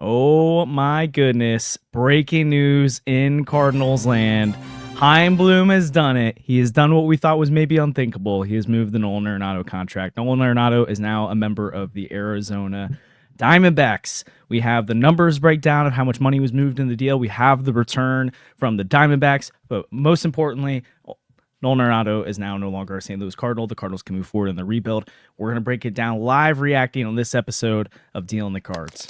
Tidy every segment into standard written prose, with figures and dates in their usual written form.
Oh my goodness. Breaking news in Cardinals land. Chaim Bloom has done it. He has done what we thought was maybe unthinkable. He has moved the Nolan Arenado contract. Nolan Arenado is now a member of the Arizona Diamondbacks. We have the numbers breakdown of how much money was moved in the deal. We have the return from the Diamondbacks. But most importantly, Nolan Arenado is now no longer a St. Louis Cardinal. The Cardinals can move forward in the rebuild. We're going to break it down live, reacting on this episode of Dealing the Cards.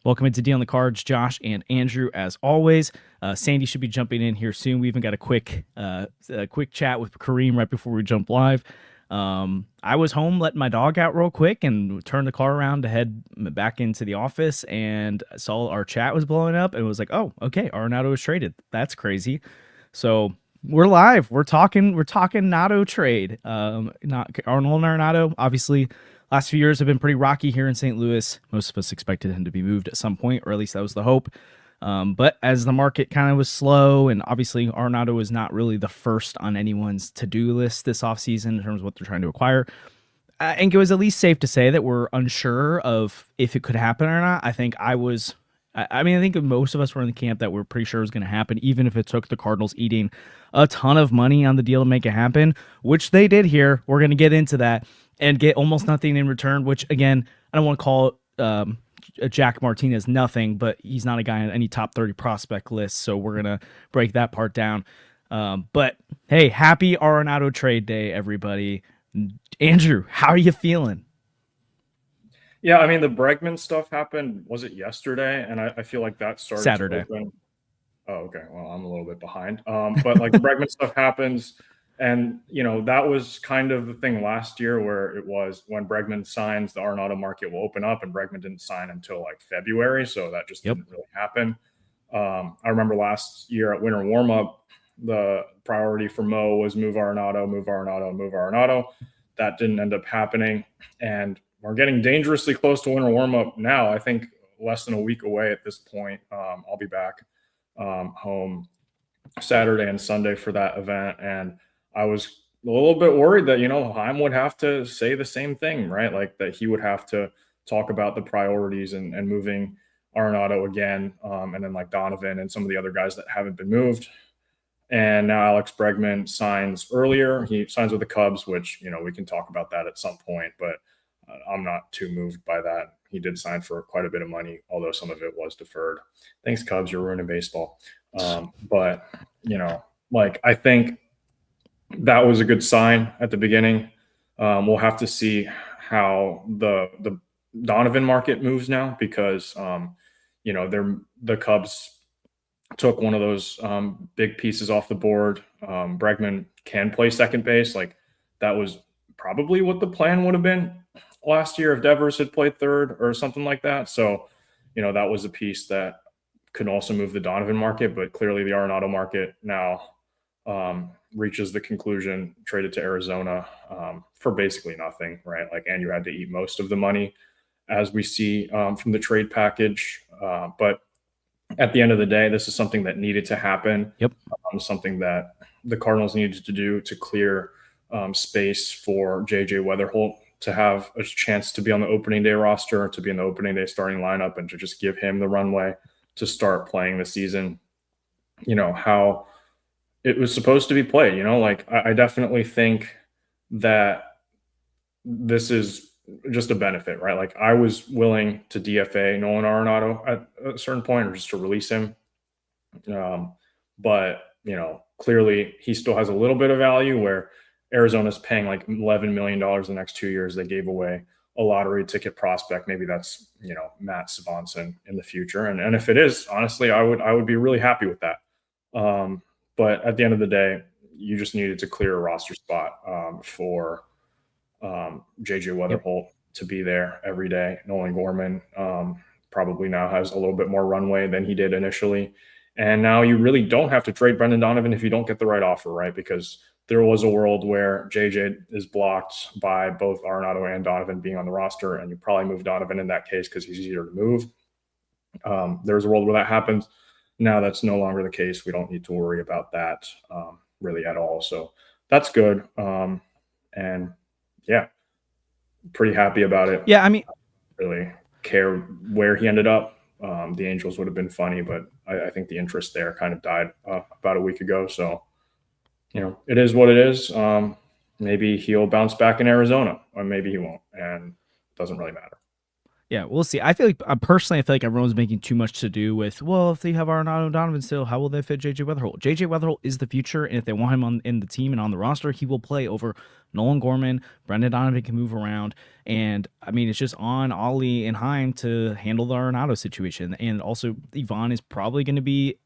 Welcome into Dealing the Cards, Josh and Andrew, as always. Sandy should be jumping in here soon. We even got a quick chat with Kareem right before we jump live. I was home letting my dog out real quick and turned the car around to head back into the office and saw our chat was blowing up and was like, oh, okay, Arenado was traded. That's crazy. So we're live. We're talking Nato trade. Not Arnold Arenado, obviously. Last few years have been pretty rocky here in St. Louis. Most of us expected him to be moved at some point, or at least that was the hope. But as the market kind of was slow, and obviously Arenado is not really the first on anyone's to-do list this offseason in terms of what they're trying to acquire, I think it was at least safe to say that we're unsure of if it could happen or not. I think I think most of us were in the camp that we're pretty sure it was going to happen, even if it took the Cardinals eating a ton of money on the deal to make it happen, which they did here. We're going to get into that and get almost nothing in return, which, again, I don't want to call Jack Martinez nothing, but he's not a guy on any top 30 prospect list, so we're going to break that part down. But, hey, happy Arenado trade day, everybody. Andrew, how are you feeling? Yeah, I mean, the Bregman stuff happened, was it yesterday? And I feel like that started Saturday. to open. Oh, okay. Well, I'm a little bit behind. But like the Bregman stuff happens. And, that was kind of the thing last year where it was when Bregman signs, the Arenado market will open up, and Bregman didn't sign until like February. So that just didn't really happen. I remember last year at winter warmup, the priority for Mo was move Arenado, move Arenado, move Arenado. That didn't end up happening. And we're getting dangerously close to winter warmup now. I think less than a week away at this point. I'll be back home Saturday and Sunday for that event. And I was a little bit worried that, Chaim would have to say the same thing, right? Like that he would have to talk about the priorities and moving Arenado again. And then like Donovan and some of the other guys that haven't been moved. And now Alex Bregman signs earlier. He signs with the Cubs, which, we can talk about that at some point, but I'm not too moved by that. He did sign for quite a bit of money, although some of it was deferred. Thanks, Cubs. You're ruining baseball. But, I think that was a good sign at the beginning. We'll have to see how the Donovan market moves now because, the Cubs took one of those big pieces off the board. Bregman can play second base. Like that was probably what the plan would have been last year if Devers had played third or something like that. So, that was a piece that could also move the Donovan market, but clearly the Arenado market now reaches the conclusion, traded to Arizona for basically nothing, right? Like, and you had to eat most of the money as we see from the trade package. But at the end of the day, this is something that needed to happen. Yep. Something that the Cardinals needed to do to clear space for JJ Weatherholt to have a chance to be on the opening day roster, to be in the opening day starting lineup, and to just give him the runway to start playing the season, how it was supposed to be played. Like I definitely think that this is just a benefit, right? Like I was willing to DFA Nolan Arenado at a certain point or just to release him. But, clearly he still has a little bit of value where Arizona's paying like $11 million the next 2 years. They gave away a lottery ticket prospect. Maybe that's, Matt Swanson in the future. And if it is, honestly, I would be really happy with that. But at the end of the day, you just needed to clear a roster spot for JJ Weatherholt to be there every day. Nolan Gorman probably now has a little bit more runway than he did initially. And now you really don't have to trade Brendan Donovan if you don't get the right offer, right? Because there was a world where JJ is blocked by both Arenado and Donovan being on the roster, and you probably move Donovan in that case because he's easier to move. There's a world where that happens. Now that's no longer the case. We don't need to worry about that really at all. So that's good. And yeah, pretty happy about it. Yeah, I mean, Really care where he ended up. The Angels would have been funny, but I think the interest there kind of died about a week ago. So, it is what it is. Maybe he'll bounce back in Arizona, or maybe he won't, and it doesn't really matter. yeah, we'll see. I feel like personally, I feel like everyone's making too much to do with, well, if they have Arenado Donovan still, how will they fit JJ Weatherholt? JJ Weatherholt is the future, and if they want him in the team and on the roster, he will play over Nolan Gorman. Brendan Donovan can move around, and I mean, it's just on Ollie and Heim to handle the Arenado situation, and also Yvonne is probably going to be.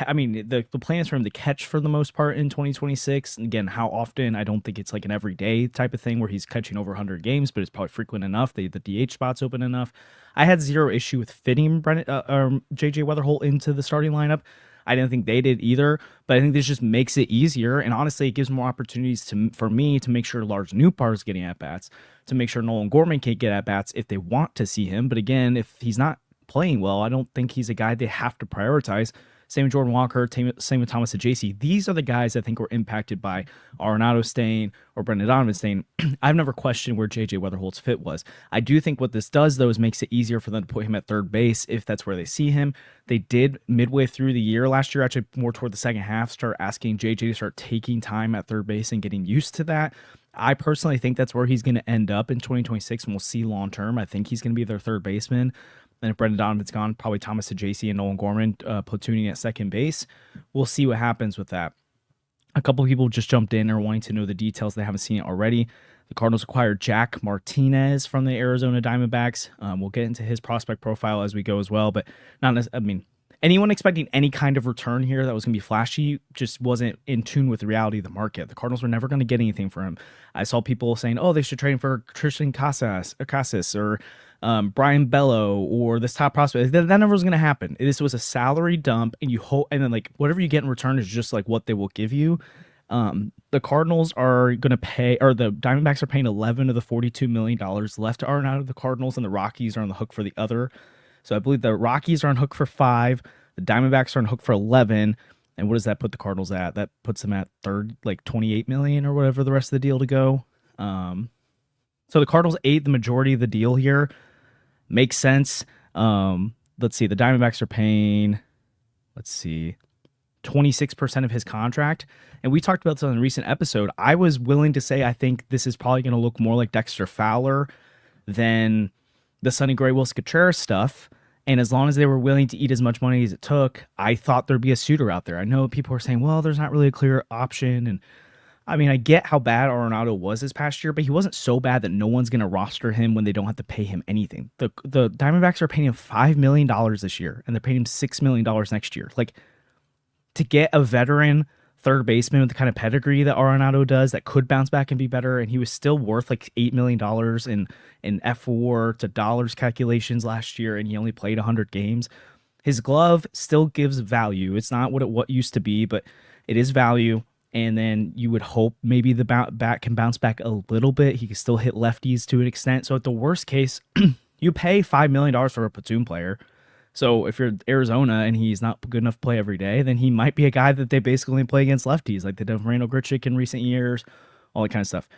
I mean, the plan is for him to catch for the most part in 2026. And again, how often? I don't think it's like an everyday type of thing where he's catching over 100 games, but it's probably frequent enough. The DH spot's open enough. I had zero issue with fitting JJ Weatherholt into the starting lineup. I didn't think they did either, but I think this just makes it easier. And honestly, it gives more opportunities for me to make sure Lars Nootbaar is getting at bats, to make sure Nolan Gorman can get at bats if they want to see him. But again, if he's not playing well, I don't think he's a guy they have to prioritize. Same with Jordan Walker, same with Thomas Ajayci. These are the guys I think were impacted by Arenado staying or Brendan Donovan staying. I've never questioned where JJ Weatherholt's fit was. I do think what this does, though, is makes it easier for them to put him at third base if that's where they see him. They did midway through the year last year, actually more toward the second half, start asking JJ to start taking time at third base and getting used to that. I personally think that's where he's going to end up in 2026, and we'll see long term. I think he's going to be their third baseman. And if Brendan Donovan's gone, probably Thomas Ajayci and Nolan Gorman platooning at second base. We'll see what happens with that. A couple of people just jumped in and are wanting to know the details. They haven't seen it already. The Cardinals acquired Jack Martinez from the Arizona Diamondbacks. We'll get into his prospect profile as we go as well, but anyone expecting any kind of return here that was going to be flashy just wasn't in tune with the reality of the market. The Cardinals were never going to get anything for him. I saw people saying, oh, they should trade him for Christian Casas or Brian Bello or this top prospect. That never was going to happen. This was a salary dump, and you hope, and then like whatever you get in return is just like what they will give you. The Cardinals are going to pay, or the Diamondbacks are paying 11 of the $42 million left to Arenado of the Cardinals, and the Rockies are on the hook for the other. So I believe the Rockies are on hook for 5, the Diamondbacks are on hook for 11. And what does that put the Cardinals at? That puts them at third, like 28 million or whatever the rest of the deal to go. So the Cardinals ate the majority of the deal here. Makes sense. Let's see. The Diamondbacks are paying, 26% of his contract. And we talked about this on a recent episode. I was willing to say I think this is probably going to look more like Dexter Fowler than the Sonny Gray Wilson Contreras stuff. And as long as they were willing to eat as much money as it took, I thought there'd be a suitor out there. I know people are saying, well, there's not really a clear option. And I mean, I get how bad Arenado was this past year, but he wasn't so bad that no one's going to roster him when they don't have to pay him anything. The Diamondbacks are paying him $5 million this year, and they're paying him $6 million next year. Like, to get a veteran third baseman with the kind of pedigree that Arenado does that could bounce back and be better, and he was still worth like $8 million in F4 to dollars calculations last year, and he only played 100 games. His glove still gives value. It's not what used to be, but it is value. And then you would hope maybe the bat can bounce back a little bit. He can still hit lefties to an extent. So at the worst case, you pay $5 million for a platoon player. So if you're Arizona and he's not good enough to play every day, then he might be a guy that they basically only play against lefties, like they did with Randall Grichuk in recent years, all that kind of stuff.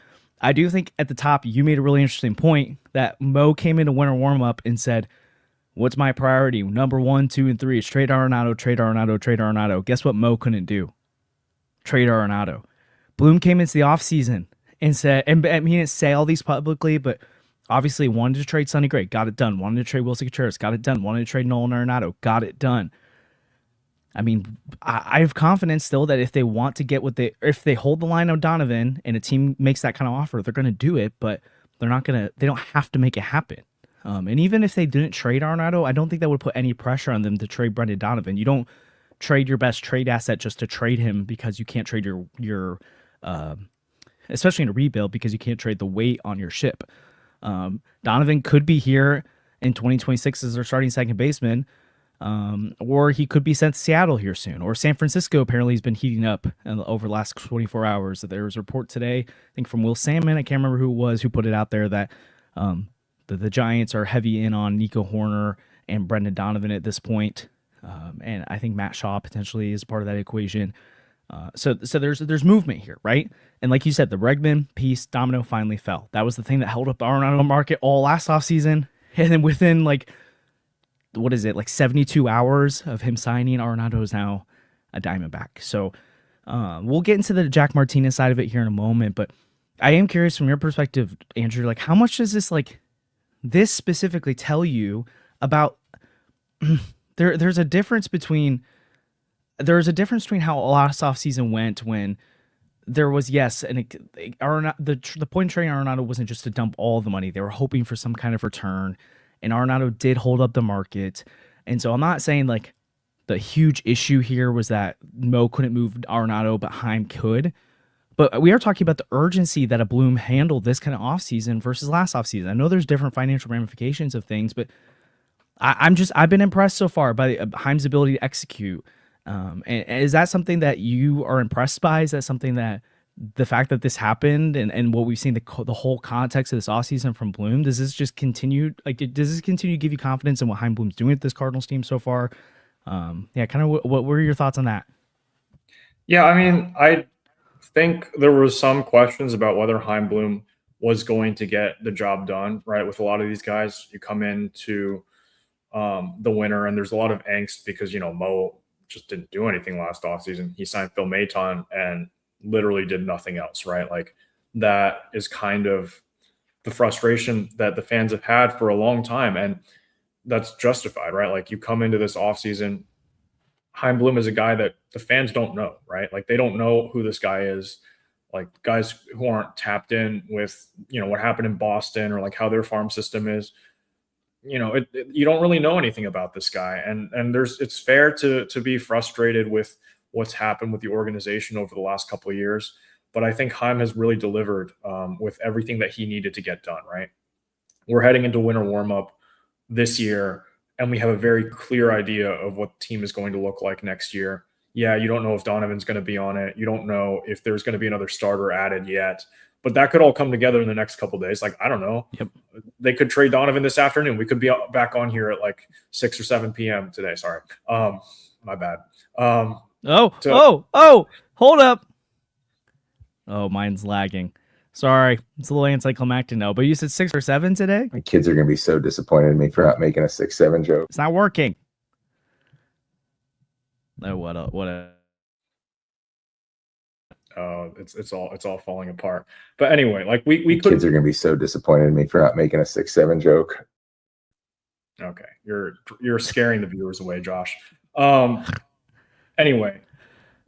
I do think at the top, you made a really interesting point that Mo came into winter warm-up and said, what's my priority? Number 1, 2, and 3 is trade Arenado, trade Arenado, trade Arenado. Guess what Mo couldn't do? Trade Arenado. Bloom came into the offseason and said, and he didn't say all these publicly, but obviously wanted to trade Sonny Gray, got it done. Wanted to trade Wilson Contreras, got it done. Wanted to trade Nolan Arenado, got it done. I mean, I have confidence still that if they want to get if they hold the line on Donovan and a team makes that kind of offer, they're going to do it, but they don't have to make it happen. And even if they didn't trade Arenado, I don't think that would put any pressure on them to trade Brendan Donovan. You don't trade your best trade asset just to trade him because you can't trade your especially in a rebuild, because you can't trade the weight on your ship. Donovan could be here in 2026 as their starting second baseman, or he could be sent to Seattle here soon, or San Francisco apparently has been heating up over the last 24 hours. There was a report today, I think from Will Salmon, I can't remember who it was who put it out there, that the Giants are heavy in on Nico Horner and Brendan Donovan at this point. And I think Matt Shaw potentially is part of that equation. So there's movement here, right? And like you said, the Bregman piece domino finally fell. That was the thing that held up the Arenado market all last offseason. And then within like, what is it, like 72 hours of him signing, Arenado is now a Diamondback. So we'll get into the Jack Martinez side of it here in a moment. But I am curious from your perspective, Andrew, like how much does this specifically tell you about there's a difference between how last offseason went when there was, yes, and the point of trading Arenado wasn't just to dump all the money. They were hoping for some kind of return, and Arenado did hold up the market. And so I'm not saying like the huge issue here was that Mo couldn't move Arenado, but Chaim could. But we are talking about the urgency that a Bloom handled this kind of offseason versus last offseason. I know there's different financial ramifications of things, but I've been impressed so far by Chaim's ability to execute. And is that something that you are impressed by? Is that something that the fact that this happened and what we've seen, the whole context of this offseason from Bloom, does this continue to give you confidence in what Chaim Bloom's doing with this Cardinals team so far? Kind of what were your thoughts on that? Yeah, I mean, I think there was some questions about whether Chaim Bloom was going to get the job done, right? With a lot of these guys, you come into the winter and there's a lot of angst because, Mo just didn't do anything last offseason. He signed Phil Maton and literally did nothing else, right? Like that is kind of the frustration that the fans have had for a long time. And that's justified, right? Like you come into this offseason, Chaim Bloom is a guy that the fans don't know, right? Like they don't know who this guy is. Like guys who aren't tapped in with, what happened in Boston or like how their farm system is, you don't really know anything about this guy. And it's fair to be frustrated with what's happened with the organization over the last couple of years. But I think Chaim has really delivered with everything that he needed to get done, right? We're heading into winter warmup this year, and we have a very clear idea of what the team is going to look like next year. Yeah, you don't know if Donovan's going to be on it. You don't know if there's going to be another starter added yet. But that could all come together in the next couple of days. Like, I don't know. Yep. They could trade Donovan this afternoon. We could be back on here at like 6 or 7 p.m. today. Sorry. My bad. Hold up. Oh, mine's lagging. Sorry. It's a little anticlimactic now, but you said 6 or 7 today? My kids are going to be so disappointed in me for not making a 6-7 joke. It's not working. Oh, what a it's all falling apart. But anyway, like we kids are going to be so disappointed in me for not making a 6-7 joke. Okay, you're scaring the viewers away, Josh. Anyway,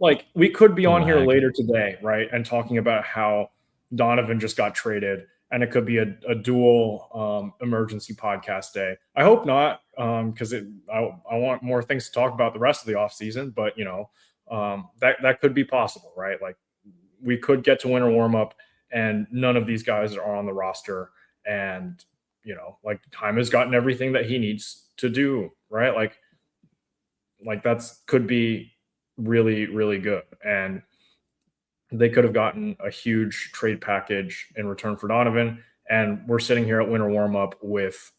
like we could be on here later today, right, and talking about how Donovan just got traded, and it could be a dual emergency podcast day. I hope not, because I want more things to talk about the rest of the offseason, but that could be possible, right? Like we could get to winter warmup and none of these guys are on the roster, and like Chaim has gotten everything that he needs to do, right? Like that's could be really, really good. And they could have gotten a huge trade package in return for Donovan. And we're sitting here at winter warmup with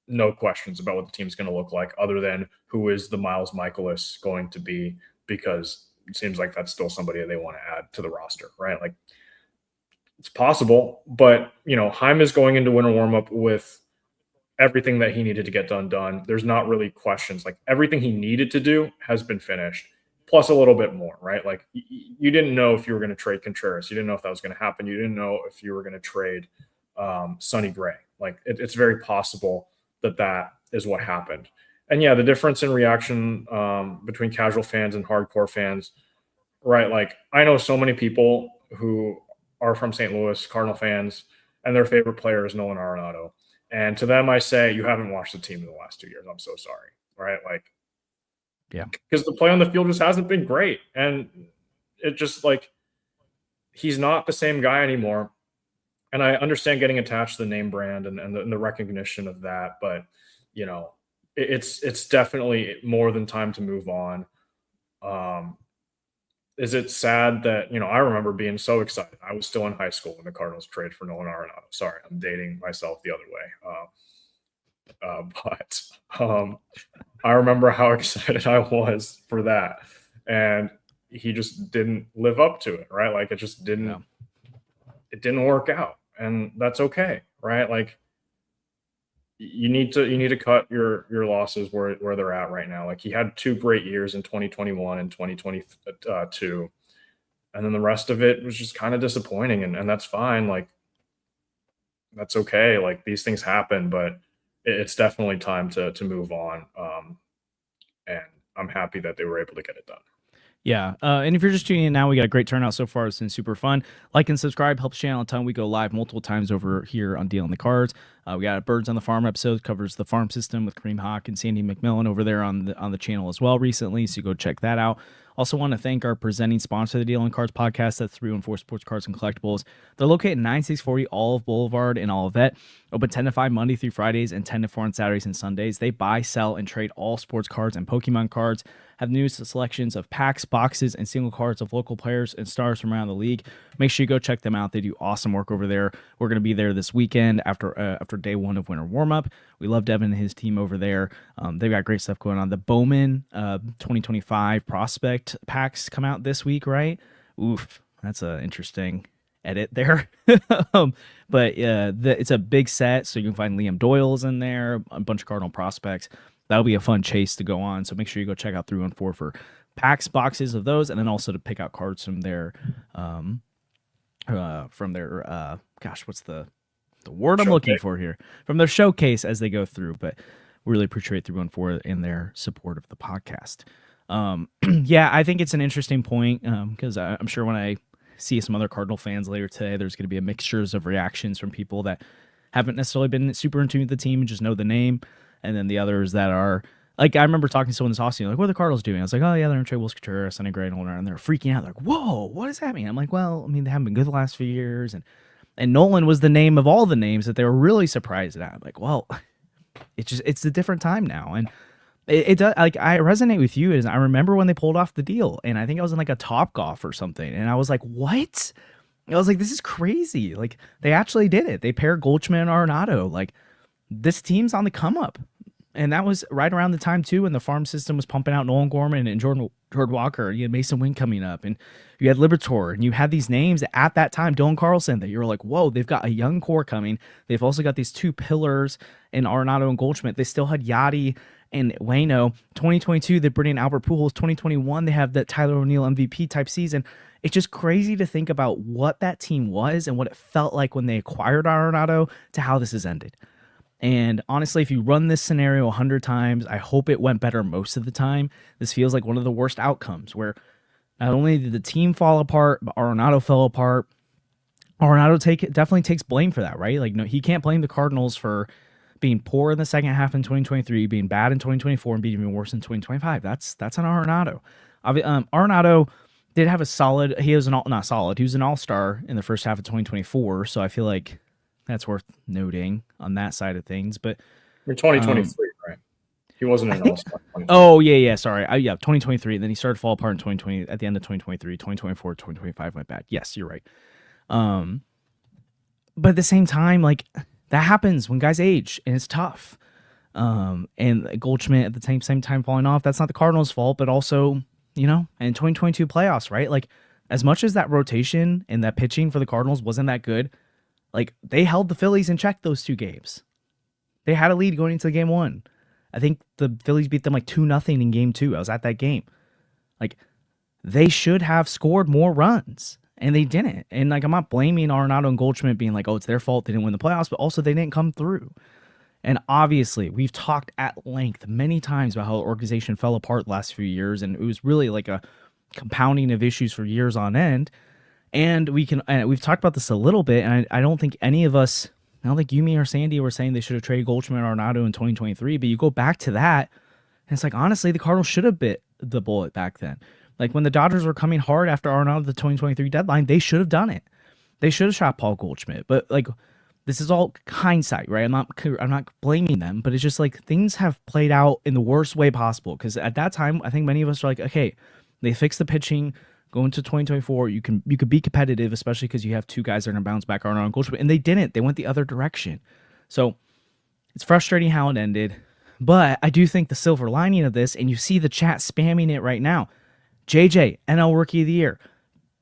no questions about what the team's going to look like other than who is the Miles Michaelis going to be, because it seems like that's still somebody they want to add to the roster, right? Like it's possible, but Chaim is going into winter warmup with everything that he needed to get done. There's not really questions. Like everything he needed to do has been finished, plus a little bit more, right? Like you didn't know if you were going to trade Contreras. You didn't know if that was going to happen. You didn't know if you were going to trade Sonny Gray. Like it's very possible that is what happened. And yeah, the difference in reaction between casual fans and hardcore fans, right? Like I know so many people who are from St. Louis, Cardinal fans, and their favorite player is Nolan Arenado. And to them, I say, you haven't watched the team in the last 2 years. I'm so sorry, right? Like, yeah, because the play on the field just hasn't been great. And it just like, he's not the same guy anymore. And I understand getting attached to the name brand and the recognition of that, but it's definitely more than time to move on. Is it sad that, I remember being so excited. I was still in high school when the Cardinals traded for Nolan Arenado. Sorry, I'm dating myself the other way. But I remember how excited I was for that. And he just didn't live up to it, right? Like it just didn't it didn't work out, and that's okay, right? Like you need to cut your losses where they're at right now. Like he had 2 great years in 2021 and 2022, and then the rest of it was just kind of disappointing, and that's fine. Like that's okay. Like these things happen, but it's definitely time to move on. And I'm happy that they were able to get it done. Yeah, and if you're just tuning in now, we got a great turnout so far. It's been super fun. Like and subscribe helps the channel a ton. We go live multiple times over here on Deal on the Cards. We got a Birds on the Farm episode, covers the farm system with Kareem Hawk and Sandy McMillan over there on the channel as well recently, so go check that out. Also want to thank our presenting sponsor of the Deal on Cards podcast. That's 314 Sports Cards and Collectibles. They're located at 9640 Olive Boulevard in Olivet. Open 10 to 5 Monday through Fridays and 10 to 4 on Saturdays and Sundays. They buy, sell, and trade all sports cards and Pokemon cards. Have new selections of packs, boxes, and single cards of local players and stars from around the league. Make sure you go check them out. They do awesome work over there. We're going to be there this weekend after day one of winter warm-up. We love Devin and his team over there. They've got great stuff going on. The Bowman 2025 prospect packs come out this week, right? Oof, that's an interesting edit there. But it's a big set, so you can find Liam Doyle's in there, a bunch of Cardinal prospects. That'll be a fun chase to go on, so make sure you go check out 314 for packs, boxes of those, and then also to pick out cards from their gosh, what's the word I'm looking for here? From their showcase as they go through. But we really appreciate 314 in their support of the podcast. Yeah, I think it's an interesting point because I'm sure when I see some other Cardinal fans later today, there's going to be a mixtures of reactions from people that haven't necessarily been super in tune with the team and just know the name. And then the others that are, like, I remember talking to someone this offseason, like, what are the Cardinals doing? I was like, oh, yeah, they're in trade Will Contreras, Sonny Gray, and Nolan Arenado, and they're freaking out. They're like, whoa, what does that mean? I'm like, well, I mean, they haven't been good the last few years. And Nolan was the name of all the names that they were really surprised at. I'm like, well, it's a different time now. And it does, like, I resonate with you. Is I remember when they pulled off the deal, and I think I was in, like, a Topgolf or something, and I was like, what? I was like, this is crazy. Like, they actually did it. They paired Goldschmidt and Arenado. Like, this team's on the come up. And that was right around the time, too, when the farm system was pumping out Nolan Gorman and Jordan Walker. You had Mason Wynn coming up, and you had Liberatore, and you had these names at that time, Dylan Carlson, that you were like, whoa, they've got a young core coming. They've also got these two pillars in Arenado and Goldschmidt. They still had Yachty and Waino. 2022, they bring in Albert Pujols. 2021, they have that Tyler O'Neill MVP type season. It's just crazy to think about what that team was and what it felt like when they acquired Arenado to how this has ended. And honestly, if you run this scenario 100 times, I hope it went better most of the time. This feels like one of the worst outcomes where not only did the team fall apart, but Arenado fell apart. Arenado definitely takes blame for that, right? Like, no, he can't blame the Cardinals for being poor in the second half in 2023, being bad in 2024, and being even worse in 2025. That's on Arenado. Arenado did have a solid. He was not solid. He was an all-star in the first half of 2024. So I feel like that's worth noting on that side of things. But 2023, right? He wasn't an all-star. Oh, yeah, sorry. 2023. Then he started to fall apart in 2020 at the end of 2023. 2024, 2025 went bad. Yes, you're right. But at the same time, like, that happens when guys age, and it's tough. And Goldschmidt at the same time falling off. That's not the Cardinals' fault, but also, and 2022 playoffs, right? Like, as much as that rotation and that pitching for the Cardinals wasn't that good, like, they held the Phillies in check those 2 games. They had a lead going into game 1. I think the Phillies beat them like 2-0 in game 2. I was at that game. Like, they should have scored more runs, and they didn't. And, like, I'm not blaming Arenado and Goldschmidt being like, oh, it's their fault they didn't win the playoffs, but also they didn't come through. And obviously, we've talked at length many times about how the organization fell apart the last few years, and it was really like a compounding of issues for years on end. And we've talked about this a little bit, and I don't think any of us, I don't think you, me, or Sandy were saying they should have traded Goldschmidt or Arenado in 2023, but you go back to that, and it's like, honestly, the Cardinals should have bit the bullet back then. Like, when the Dodgers were coming hard after Arenado, the 2023 deadline, they should have done it. They should have shot Paul Goldschmidt, but, like, this is all hindsight, right? I'm not blaming them, but it's just like things have played out in the worst way possible, because at that time, I think many of us are like, okay, they fixed the pitching. Going to 2024, you could be competitive, especially because you have 2 guys that are going to bounce back on Goldschmidt, and they didn't. They went the other direction. So it's frustrating how it ended, but I do think the silver lining of this, and you see the chat spamming it right now, JJ, NL Rookie of the Year.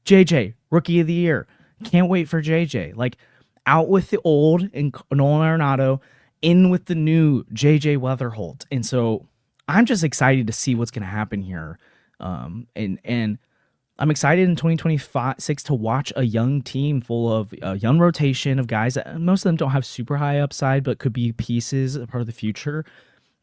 JJ, Rookie of the Year. Can't wait for JJ. Like, out with the old and Nolan Arenado, in with the new JJ Weatherholt. And so I'm just excited to see what's going to happen here. And I'm excited in 2026 to watch a young team full of a young rotation of guys that most of them don't have super high upside, but could be pieces of part of the future.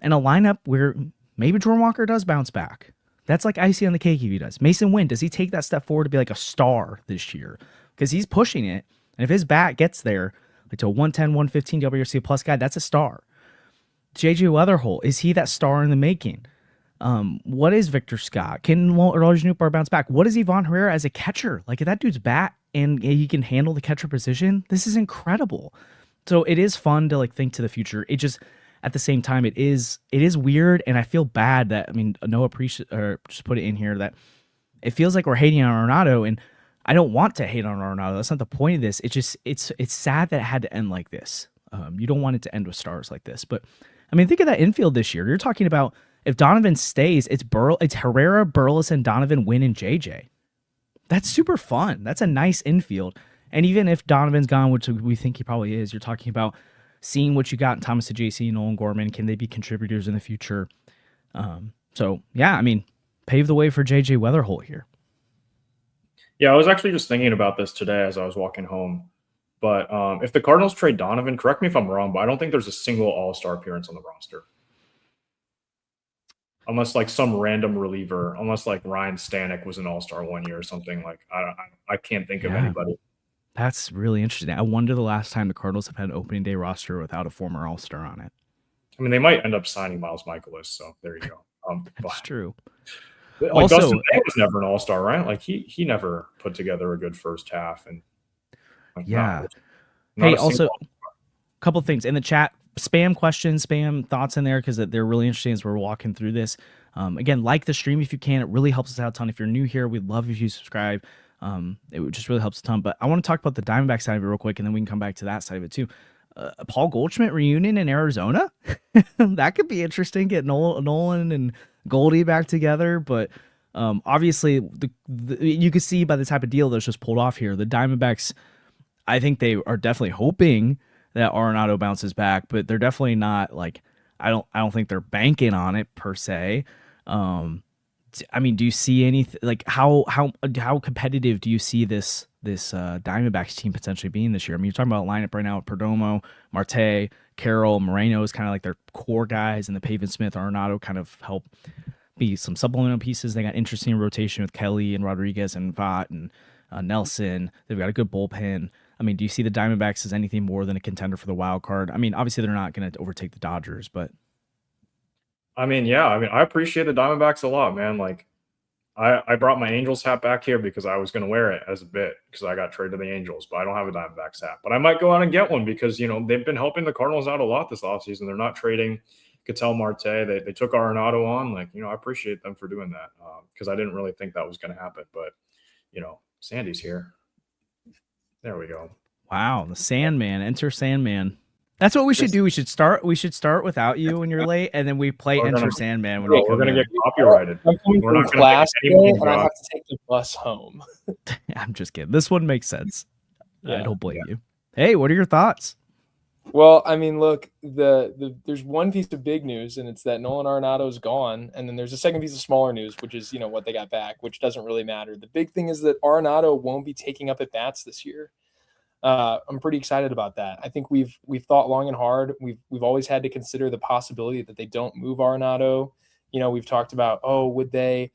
And a lineup where maybe Jordan Walker does bounce back. That's like icing on the cake if he does. Mason Wynn, does he take that step forward to be like a star this year? Because he's pushing it. And if his bat gets there, like to a 110, 115 WRC plus guy, that's a star. JJ Weatherholt, is he that star in the making? What is Victor Scott? Can Roger Newbar bounce back? What is Ivan Herrera as a catcher? Like, if that dude's bat and he can handle the catcher position, this is incredible. So it is fun to like think to the future. It just, at the same time, it is weird, and I feel bad that, I mean, Noah just put it in here that it feels like we're hating on Arenado, and I don't want to hate on Arenado. That's not the point of this. It's just it's sad that it had to end like this. You don't want it to end with stars like this. But I mean, think of that infield this year. You're talking about if Donovan stays, it's Herrera, Burles, and Donovan, Wynn, and JJ. That's super fun. That's a nice infield. And even if Donovan's gone, which we think he probably is, you're talking about seeing what you got in Thomas DeJC, Nolan Gorman. Can they be contributors in the future? So yeah, I mean, pave the way for JJ Weatherholt here. Yeah, I was actually just thinking about this today as I was walking home. But if the Cardinals trade Donovan, correct me if I'm wrong, but I don't think there's a single All-Star appearance on the roster. Unless like some random reliever, unless like Ryan Stanek was an All-Star one year or something. Like I can't think of anybody. That's really interesting. I wonder the last time the Cardinals have had an opening day roster without a former All-Star on it. I mean, they might end up signing Miles Michaelis, so there you go. That's true. Like also, Dustin May was never an All-Star, right? Like he never put together a good first half, and like, yeah. not hey, a also, single- a couple things in the chat. Spam questions, spam thoughts in there because they're really interesting as we're walking through this. Again, like the stream if you can. It really helps us out a ton. If you're new here, we'd love if you subscribe. It just really helps a ton. But I want to talk about the Diamondback side of it real quick, and then we can come back to that side of it too. A Paul Goldschmidt reunion in Arizona? That could be interesting. Get Nolan and Goldie back together. But obviously, you can see by the type of deal that's just pulled off here, the Diamondbacks, I think they are definitely hoping that Arenado bounces back, but they're definitely not like, I don't think they're banking on it per se. I mean, do you see anything like how competitive do you see this Diamondbacks team potentially being this year? I mean, you're talking about a lineup right now with Perdomo, Marte, Carroll, Moreno is kind of like their core guys, and the Pavin Smith, Arenado kind of help be some supplemental pieces. They got interesting rotation with Kelly and Rodriguez and Vaught and Nelson. They've got a good bullpen. I mean, do you see the Diamondbacks as anything more than a contender for the wild card? I mean, obviously they're not going to overtake the Dodgers, but I mean, yeah. I mean, I appreciate the Diamondbacks a lot, man. Like, I brought my Angels hat back here because I was going to wear it as a bit because I got traded to the Angels, but I don't have a Diamondbacks hat. But I might go out and get one because, you know, they've been helping the Cardinals out a lot this offseason. They're not trading Ketel Marte. They took Arenado on. Like, you know, I appreciate them for doing that because I didn't really think that was going to happen. But, you know, Sandy's here. There we go. Wow, the Sandman. Enter Sandman. That's what we should do. We should start without you when you're late, and then we play Enter Sandman when we come We're gonna in. get copyrighted. We're not class today, and I have to take the bus home. I'm just kidding. This one makes sense. Yeah. I don't blame you. Hey, what are your thoughts? Well, I mean, look, there's one piece of big news, and it's that Nolan Arenado is gone, and then there's a second piece of smaller news, which is, you know, what they got back, which doesn't really matter. The big thing is that Arenado won't be taking up at bats this year. I'm pretty excited about that. I think we've thought long and hard. We've always had to consider the possibility that they don't move Arenado. You know, we've talked about, would they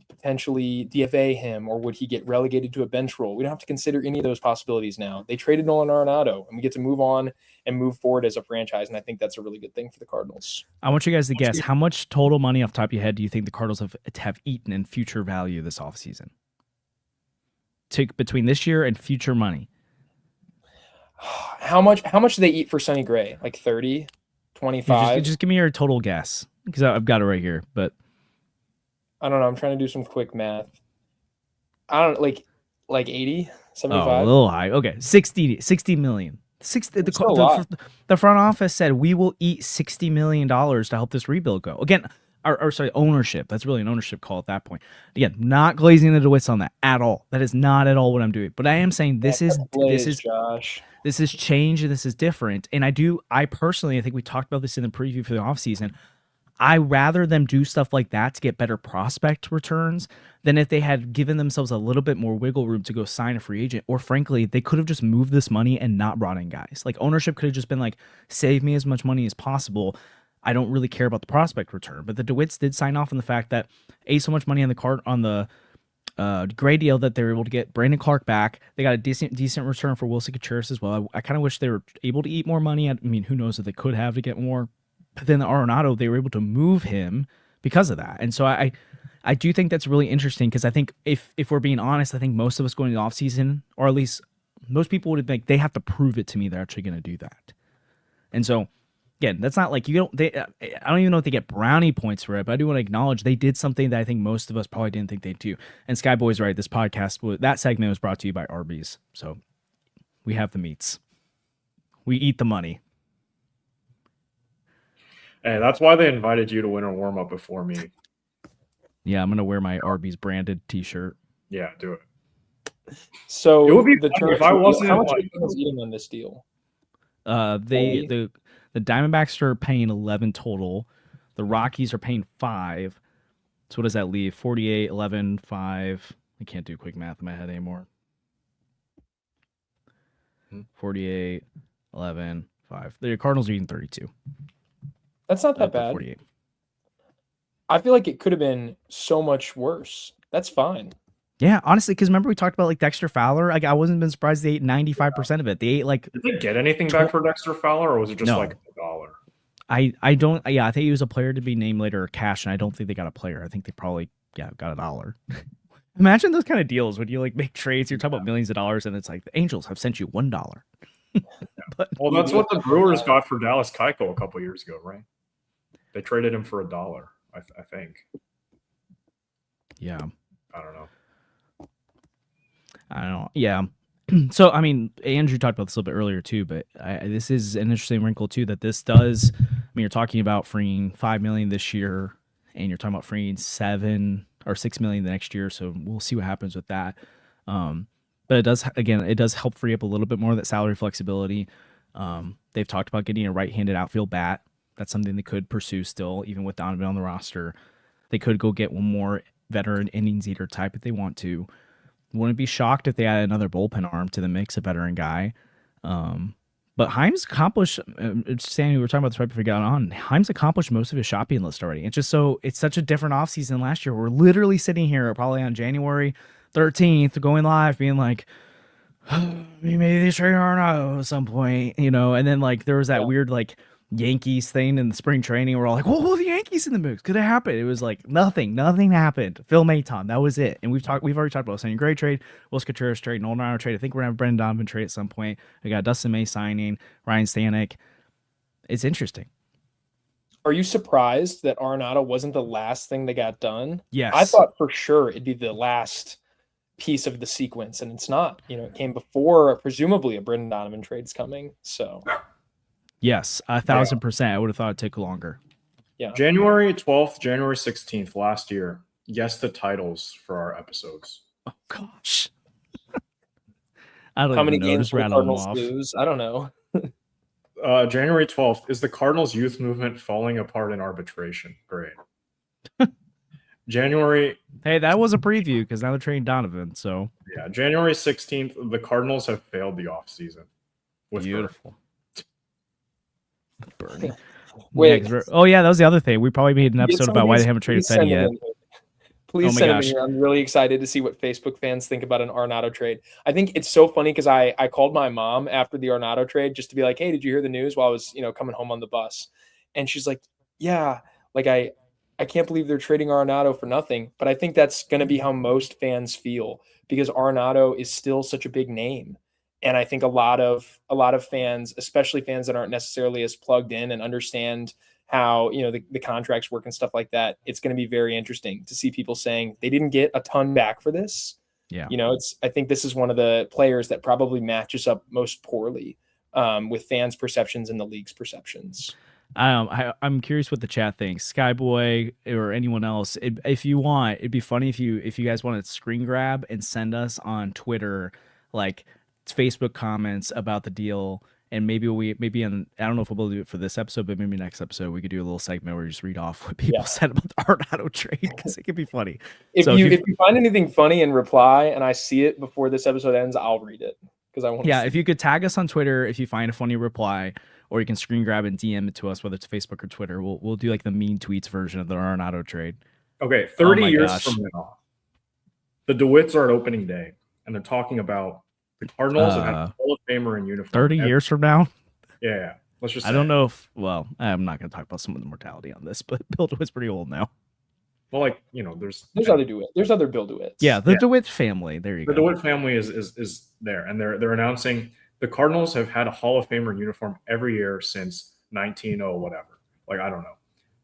potentially DFA him, or would he get relegated to a bench role? We don't have to consider any of those possibilities now. They traded Nolan Arenado, and we get to move on and move forward as a franchise, and I think that's a really good thing for the Cardinals. I want you guys to guess how much total money off the top of your head do you think the Cardinals have eaten in future value this offseason? Between this year and future money. How much do they eat for Sonny Gray? Like 30, 25? Just give me your total guess because I've got it right here. But I don't know. I'm trying to do some quick math. I don't like 80, 75. Oh, a little high. Okay, 60 million. The front office said we will eat $60 million to help this rebuild go. Again, or sorry, ownership. That's really an ownership call at that point. Again, not glazing the DeWitts on that at all. That is not at all what I'm doing. But I am saying this is Josh. This is change and this is different. And I personally, I think we talked about this in the preview for the offseason. I rather them do stuff like that to get better prospect returns than if they had given themselves a little bit more wiggle room to go sign a free agent. Or frankly, they could have just moved this money and not brought in guys. Like ownership could have just been like, save me as much money as possible. I don't really care about the prospect return. But the DeWitts did sign off on the fact that so much money on the gray deal that they were able to get Brandon Clark back. They got a decent return for Wilson Contreras as well. I kind of wish they were able to eat more money. I mean, who knows if they could have to get more. But then the Arenado, they were able to move him because of that. And so I do think that's really interesting because I think if we're being honest, I think most of us going to the offseason, or at least most people would think they have to prove it to me they're actually going to do that. And so again, that's not like I don't even know if they get brownie points for it, but I do want to acknowledge they did something that I think most of us probably didn't think they'd do. And Skyboy's right. This podcast, that segment was brought to you by Arby's. So we have the meats. We eat the money. Hey, that's why they invited you to winter warm-up before me. Yeah, I'm going to wear my Arby's branded t-shirt. Yeah, do it. So it would be the if I wasn't how much are you eating on this deal? The Diamondbacks are paying 11 total. The Rockies are paying 5. So what does that leave? 48, 11, 5. I can't do quick math in my head anymore. 48, 11, 5. The Cardinals are eating 32. That's not that bad. 48. I feel like it could have been so much worse. That's fine. Yeah, honestly, because remember we talked about like Dexter Fowler? Like I wasn't been surprised they ate 95% of it. They ate like. Did they get anything back for Dexter Fowler, or was it just like $1? I don't. Yeah, I think he was a player to be named later, or cash, and I don't think they got a player. I think they probably got $1. Imagine those kind of deals when you like make trades. You're talking about millions of dollars, and it's like the Angels have sent you $1. Well, that's what the Brewers got for Dallas Keuchel a couple years ago, right? They traded him for $1, I think. Yeah. I don't know. Yeah. So, I mean, Andrew talked about this a little bit earlier too, but this is an interesting wrinkle too, that this does, I mean, you're talking about freeing $5 million this year, and you're talking about freeing $7 or $6 million the next year. So we'll see what happens with that. But it does help free up a little bit more of that salary flexibility. They've talked about getting a right-handed outfield bat. That's something they could pursue still, even with Donovan on the roster. They could go get one more veteran innings eater type if they want to. Wouldn't be shocked if they add another bullpen arm to the mix, a veteran guy. But Chaim's accomplished, Sandy, we were talking about this right before we got on. Chaim's accomplished most of his shopping list already. It's such a different offseason than last year. We're literally sitting here probably on January 13th going live being like, maybe they trade Arenado at some point, and then like there was that weird like Yankees thing in the spring training. We're all like, whoa, the Yankees in the mix. Could it happen? It was like nothing happened. Phil Maton, that was it. And we've already talked about Sonny Gray trade, Wilson Contreras trade, Nolan Arenado trade. I think we're gonna have Brendan Donovan trade at some point. We got Dustin May signing, Ryan Stanek. It's interesting. Are you surprised that Arenado wasn't the last thing that got done? Yes. I thought for sure it'd be the last piece of the sequence, and it's not. It came before presumably a Brendan Donovan trade's coming. So yes, 1,000%. I would have thought it'd take longer. Yeah. January 12th, January 16th last year. Guess the titles for our episodes. Oh gosh. I don't How even many know. games Just will rattle them Cardinals off. lose? I don't know. January 12th, is the Cardinals youth movement falling apart in arbitration? Great. January. Hey, that was a preview because now they're trading Donovan. So yeah, January 16th, the Cardinals have failed the offseason. Beautiful. Bernie. Wait. That was the other thing. We probably made an episode about why they haven't traded Seti yet. Please send them in here. I'm really excited to see what Facebook fans think about an Arenado trade. I think it's so funny because I called my mom after the Arenado trade just to be like, hey, did you hear the news while I was coming home on the bus? And she's like, yeah, like I can't believe they're trading Arenado for nothing. But I think that's going to be how most fans feel because Arenado is still such a big name. And I think a lot of fans, especially fans that aren't necessarily as plugged in and understand how, the contracts work and stuff like that, it's going to be very interesting to see people saying they didn't get a ton back for this. Yeah. I think this is one of the players that probably matches up most poorly with fans' perceptions and the league's perceptions. I'm curious what the chat thinks. Skyboy or anyone else. If you want, it'd be funny if you guys want to screen grab and send us on Twitter like Facebook comments about the deal. And maybe I don't know if we'll do it for this episode, but maybe next episode we could do a little segment where you just read off what people said about the Arenado trade because it could be funny. If you find anything funny and reply, and I see it before this episode ends, I'll read it because I want. Yeah, if you could tag us on Twitter if you find a funny reply, or you can screen grab and DM it to us, whether it's Facebook or Twitter. We'll do like the mean tweets version of the Arenado trade. Okay, 30 years from now, the DeWitts are at opening day, and they're talking about. The Cardinals have had a Hall of Famer in uniform. 30 years from now? Yeah. Let's just say. I don't know if, well, I'm not going to talk about some of the mortality on this, but Bill DeWitt's pretty old now. Well, like, you know, there's other DeWitt. There's other Bill DeWitts. Yeah, the DeWitt family. There you go. The DeWitt family is there, and they're announcing the Cardinals have had a Hall of Famer in uniform every year since 1900 whatever. Like, I don't know.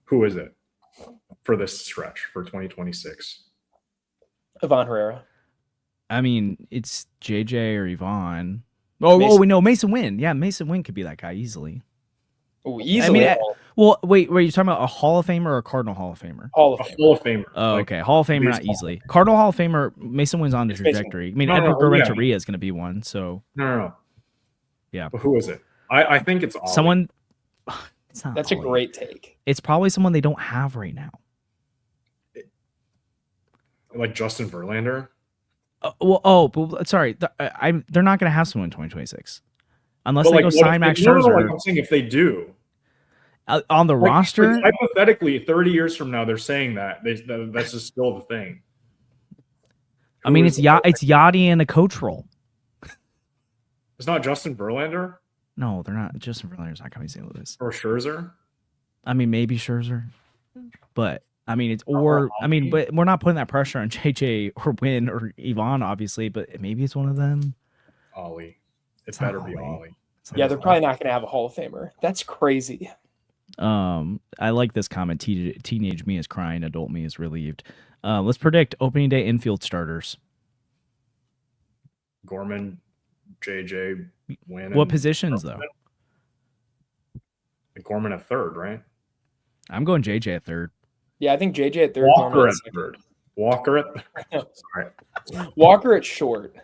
Who is it for this stretch for 2026? Ivan Herrera. I mean, it's JJ or Yvonne. We know Mason Wynn. Yeah, Mason Wynn could be that guy easily. Oh, easily. I mean, wait, were you talking about a Hall of Famer or a Cardinal Hall of Famer? Hall of Famer. Oh, okay. Hall of Famer, not easily. Cardinal Hall of Famer, Mason Wynn's on the trajectory. I mean, Edward Renteria is going to be one, so. No. Yeah. But who is it? I think it's Ollie. Someone. It's not That's Ollie. A great take. It's probably someone they don't have right now. Like Justin Verlander? Sorry. They're not going to have someone in 2026 unless they go sign Max Scherzer. No, I'm saying if they do on the roster. Like, hypothetically, 30 years from now, they're saying that's just still the thing. I mean, it's Yachty in a coach role. It's not Justin Verlander. No, they're not. Justin Verlander's not coming to St. Louis. Or Scherzer. I mean, maybe Scherzer, but. I mean, but we're not putting that pressure on JJ or Wynn or Yvonne, obviously, but maybe it's one of them. Ollie. It better be Ollie. Yeah, they're probably not going to have a Hall of Famer. That's crazy. I like this comment. Teenage me is crying, adult me is relieved. Let's predict opening day infield starters. Gorman, JJ, Wynn. What positions, though? Gorman at third, right? I'm going JJ at third. Yeah, I think JJ at third. Walker at third. Walker at Sorry. Walker at short.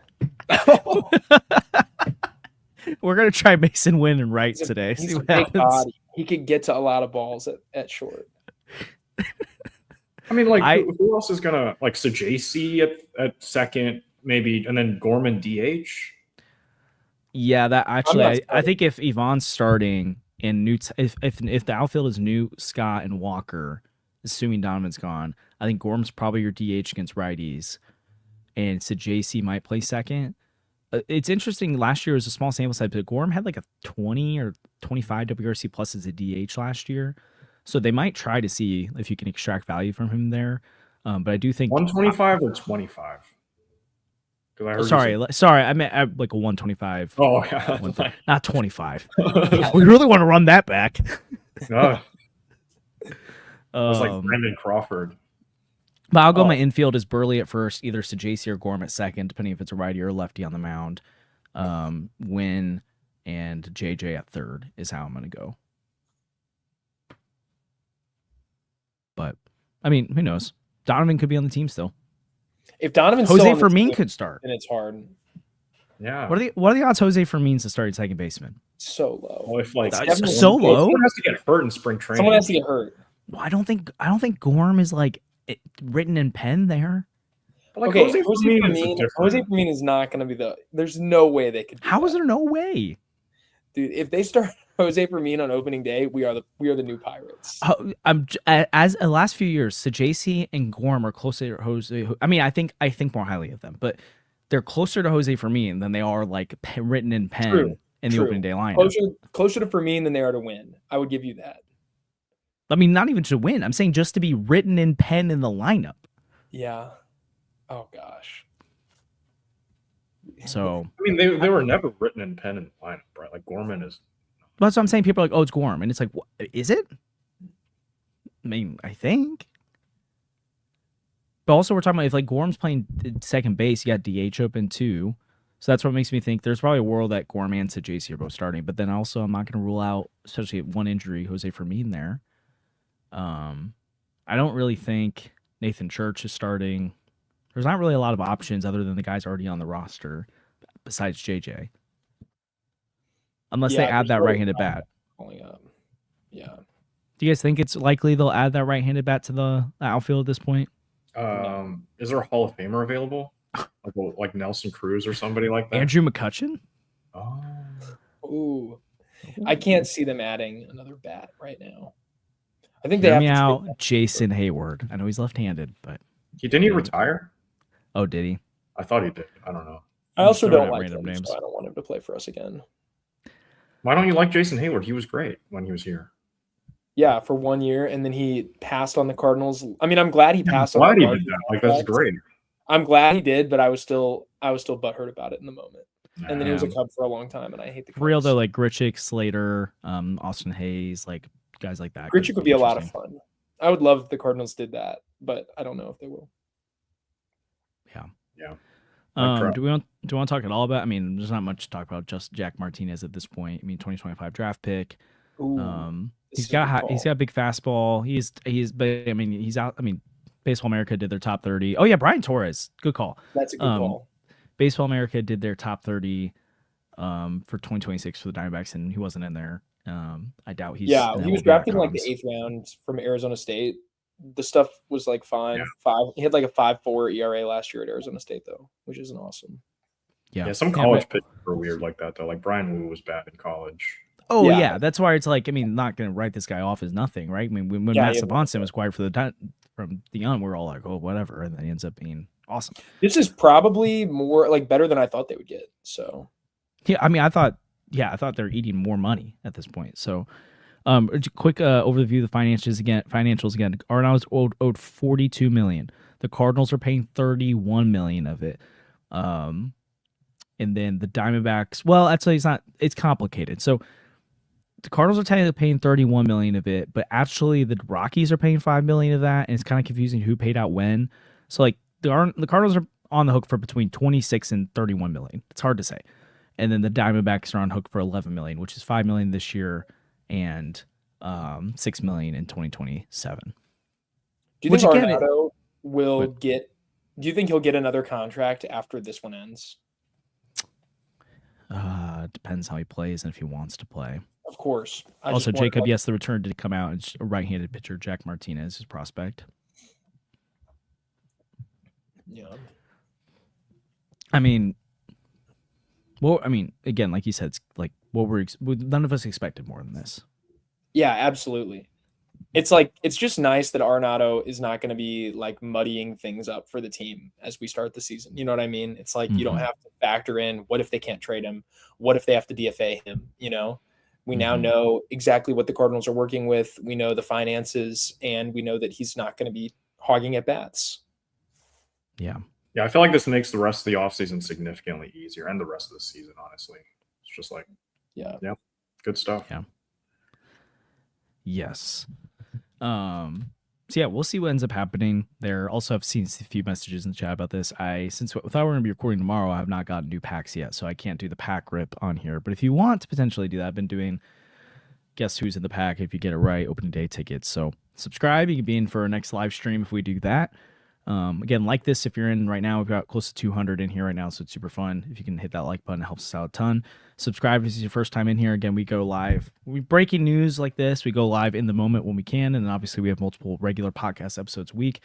We're gonna try Mason Wynn and right today. See what happens. Body. He could get to a lot of balls at short. I mean, like who else is gonna like Sajasi at second, maybe, and then Gorman DH? Yeah, that actually I think if Yvonne's starting and if the outfield is Newt, Scott, and Walker. Assuming Donovan's gone, I think Gorm's probably your DH against righties, and Sajasi might play second. It's interesting. Last year was a small sample size, but Gorm had like a 20 or 25 WRC plus as a DH last year, so they might try to see if you can extract value from him there. But I do think 125 or 25. Sorry, I meant like a 125. Oh, yeah. Not 25. We really want to run that back. It was like Brandon Crawford. But I'll go my infield is Burley at first, either Sajasi or Gorm at second, depending if it's a righty or lefty on the mound. Wynn and JJ at third is how I'm going to go. But, I mean, who knows? Donovan could be on the team still. If Donovan's Jose Fermin could start. And it's hard. Yeah. What are the odds Jose Fermin's to start at second baseman? So low. Well, if like so low? Someone has to get hurt in spring training. Someone has to get hurt. Well, I don't think Gorm is like written in pen there. Like, okay, Jose Fermin is not going to be there's no way they could. How is there no way? Dude, if they start Jose Fermin on opening day, we are the new Pirates. As the last few years, Sajasi and Gorm are closer to Jose. I mean, I think more highly of them, but they're closer to Jose Fermin than they are like written in pen in the opening day lineup. Closer to Fermin than they are to Win. I would give you that. I mean, not even to win. I'm saying just to be written in pen in the lineup. Yeah. Oh gosh. So I mean, they were never written in pen in the lineup, right? Like Gorman is. That's what I'm saying. People are like, "Oh, it's Gorm," and it's like, what, is it? I mean, I think. But also, we're talking about if like Gorm's playing second base, you got DH open too. So that's what makes me think there's probably a world that Gorman and Sajacy are both starting. But then also I'm not going to rule out, especially at one injury, Jose Fermin there. I don't really think Nathan Church is starting. There's not really a lot of options other than the guys already on the roster besides JJ. Unless they add that right-handed bat. Yeah. Do you guys think it's likely they'll add that right-handed bat to the outfield at this point? Is there a Hall of Famer available? like Nelson Cruz or somebody like that? Andrew McCutchen? Oh. Ooh. I can't see them adding another bat right now. I think Hear they have me to out, Jason Hayward. I know he's left-handed, but Didn't he retire? Oh, did he? I thought he did. I don't know. I also don't like random him, names. so I don't want him to play for us again. Why don't you like Jason Hayward? He was great when he was here. Yeah, for 1 year, and then he passed on the Cardinals. I mean, I'm glad he passed on the He Cardinals. did that. Like, that's great. I'm glad he did, but I was still butthurt about it in the moment. And then he was a Cub for a long time, and I hate the Cubs. For real though, like Grichuk, Slater, Austin Hayes, like guys like that. Grichuk would be a lot of fun. I would love if the Cardinals did that, but I don't know if they will. Yeah. Do we want to talk at all about? I mean, there's not much to talk about. Just Jack Martinez at this point. I mean, 2025 draft pick. He's got a big fastball. But I mean, he's out. I mean, Baseball America did their top 30. Oh yeah, Brian Torres, good call. That's a good call. Baseball America did their top 30 for 2026 for the Diamondbacks, and he wasn't in there. I doubt he's. Yeah, he was drafted in like the 8th round from Arizona State. The stuff was like fine. Yeah. He had like a 5.4 ERA last year at Arizona State though, which isn't awesome. Yeah, some college pitchers are weird like that though. Like Brian Wu was bad in college. Oh yeah, that's why it's like, I mean, not going to write this guy off as nothing, right? I mean, when Matt Sabanson was acquired from the Young, we're all like, oh, whatever, and then he ends up being awesome. This is probably more like better than I thought they would get. So yeah, I mean, I thought they're eating more money at this point. So, quick overview of the financials again. Arenado's owed $42 million. The Cardinals are paying $31 million of it. And then the Diamondbacks. Well, actually, it's not. It's complicated. So the Cardinals are technically paying $31 million of it, but actually the Rockies are paying $5 million of that, and it's kind of confusing who paid out when. So like the Cardinals are on the hook for between $26 and $31 million. It's hard to say. And then the Diamondbacks are on hook for $11 million, which is $5 million this year and $6 million in 2027. Do you think Arenado will get? Do you think he'll get another contract after this one ends? Depends how he plays and if he wants to play. Of course. Also, Jacob, yes, the return did come out. It's a right-handed pitcher, Jack Martinez, his prospect. Yeah. I mean, again, like you said, it's like none of us expected more than this. Yeah, absolutely. It's just nice that Arenado is not going to be like muddying things up for the team as we start the season. You know what I mean? It's like you don't have to factor in what if they can't trade him? What if they have to DFA him? You know, we now know exactly what the Cardinals are working with. We know the finances, and we know that he's not going to be hogging at bats. Yeah. Yeah, I feel like this makes the rest of the offseason significantly easier, and the rest of the season, honestly. It's just like, yeah, good stuff. Yeah. Yes. So yeah, we'll see what ends up happening there. Also, I've seen a few messages in the chat about this. Since we're going to be recording tomorrow, I have not gotten new packs yet, so I can't do the pack rip on here. But if you want to potentially do that, I've been doing guess who's in the pack if you get it right, opening day tickets. So subscribe. You can be in for our next live stream if we do that. Again, like this if you're in right now. We've got close to 200 in here right now, so it's super fun. If you can hit that like button, it helps us out a ton. Subscribe if this is your first time in here. Again, we go live. We breaking news like this. We go live in the moment when we can, and then obviously we have multiple regular podcast episodes a week.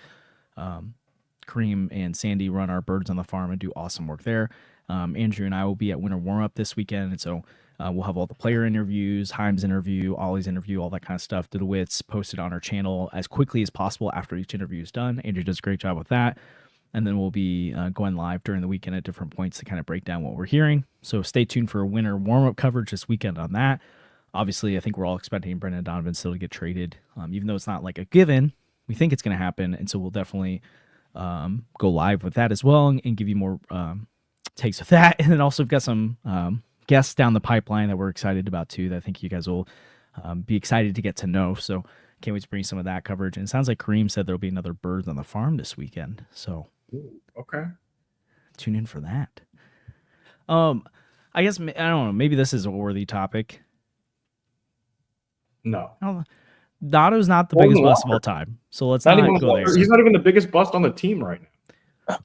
Kareem and Sandy run our Birds on the Farm and do awesome work there. Andrew and I will be at Winter Warm-Up this weekend, and so we'll have all the player interviews, Chaim's interview, Ollie's interview, all that kind of stuff, to the wits posted on our channel as quickly as possible after each interview is done. Andrew does a great job with that. And then we'll be going live during the weekend at different points to kind of break down what we're hearing. So stay tuned for winter warm-up coverage this weekend on that. Obviously, I think we're all expecting Brendan Donovan still to get traded, even though it's not like a given. We think it's going to happen, and so we'll definitely go live with that as well and give you more takes with that. And then also we've got some guests down the pipeline that we're excited about too, that I think you guys will be excited to get to know. So can't wait to bring some of that coverage. And it sounds like Kareem said there'll be another Birds on the Farm this weekend. So okay, tune in for that. I guess I don't know. Maybe this is a worthy topic. No. Donna's not the Jordan biggest bust of Walker. all time, so let's Not not even go there. He's not even the biggest bust on the team right now.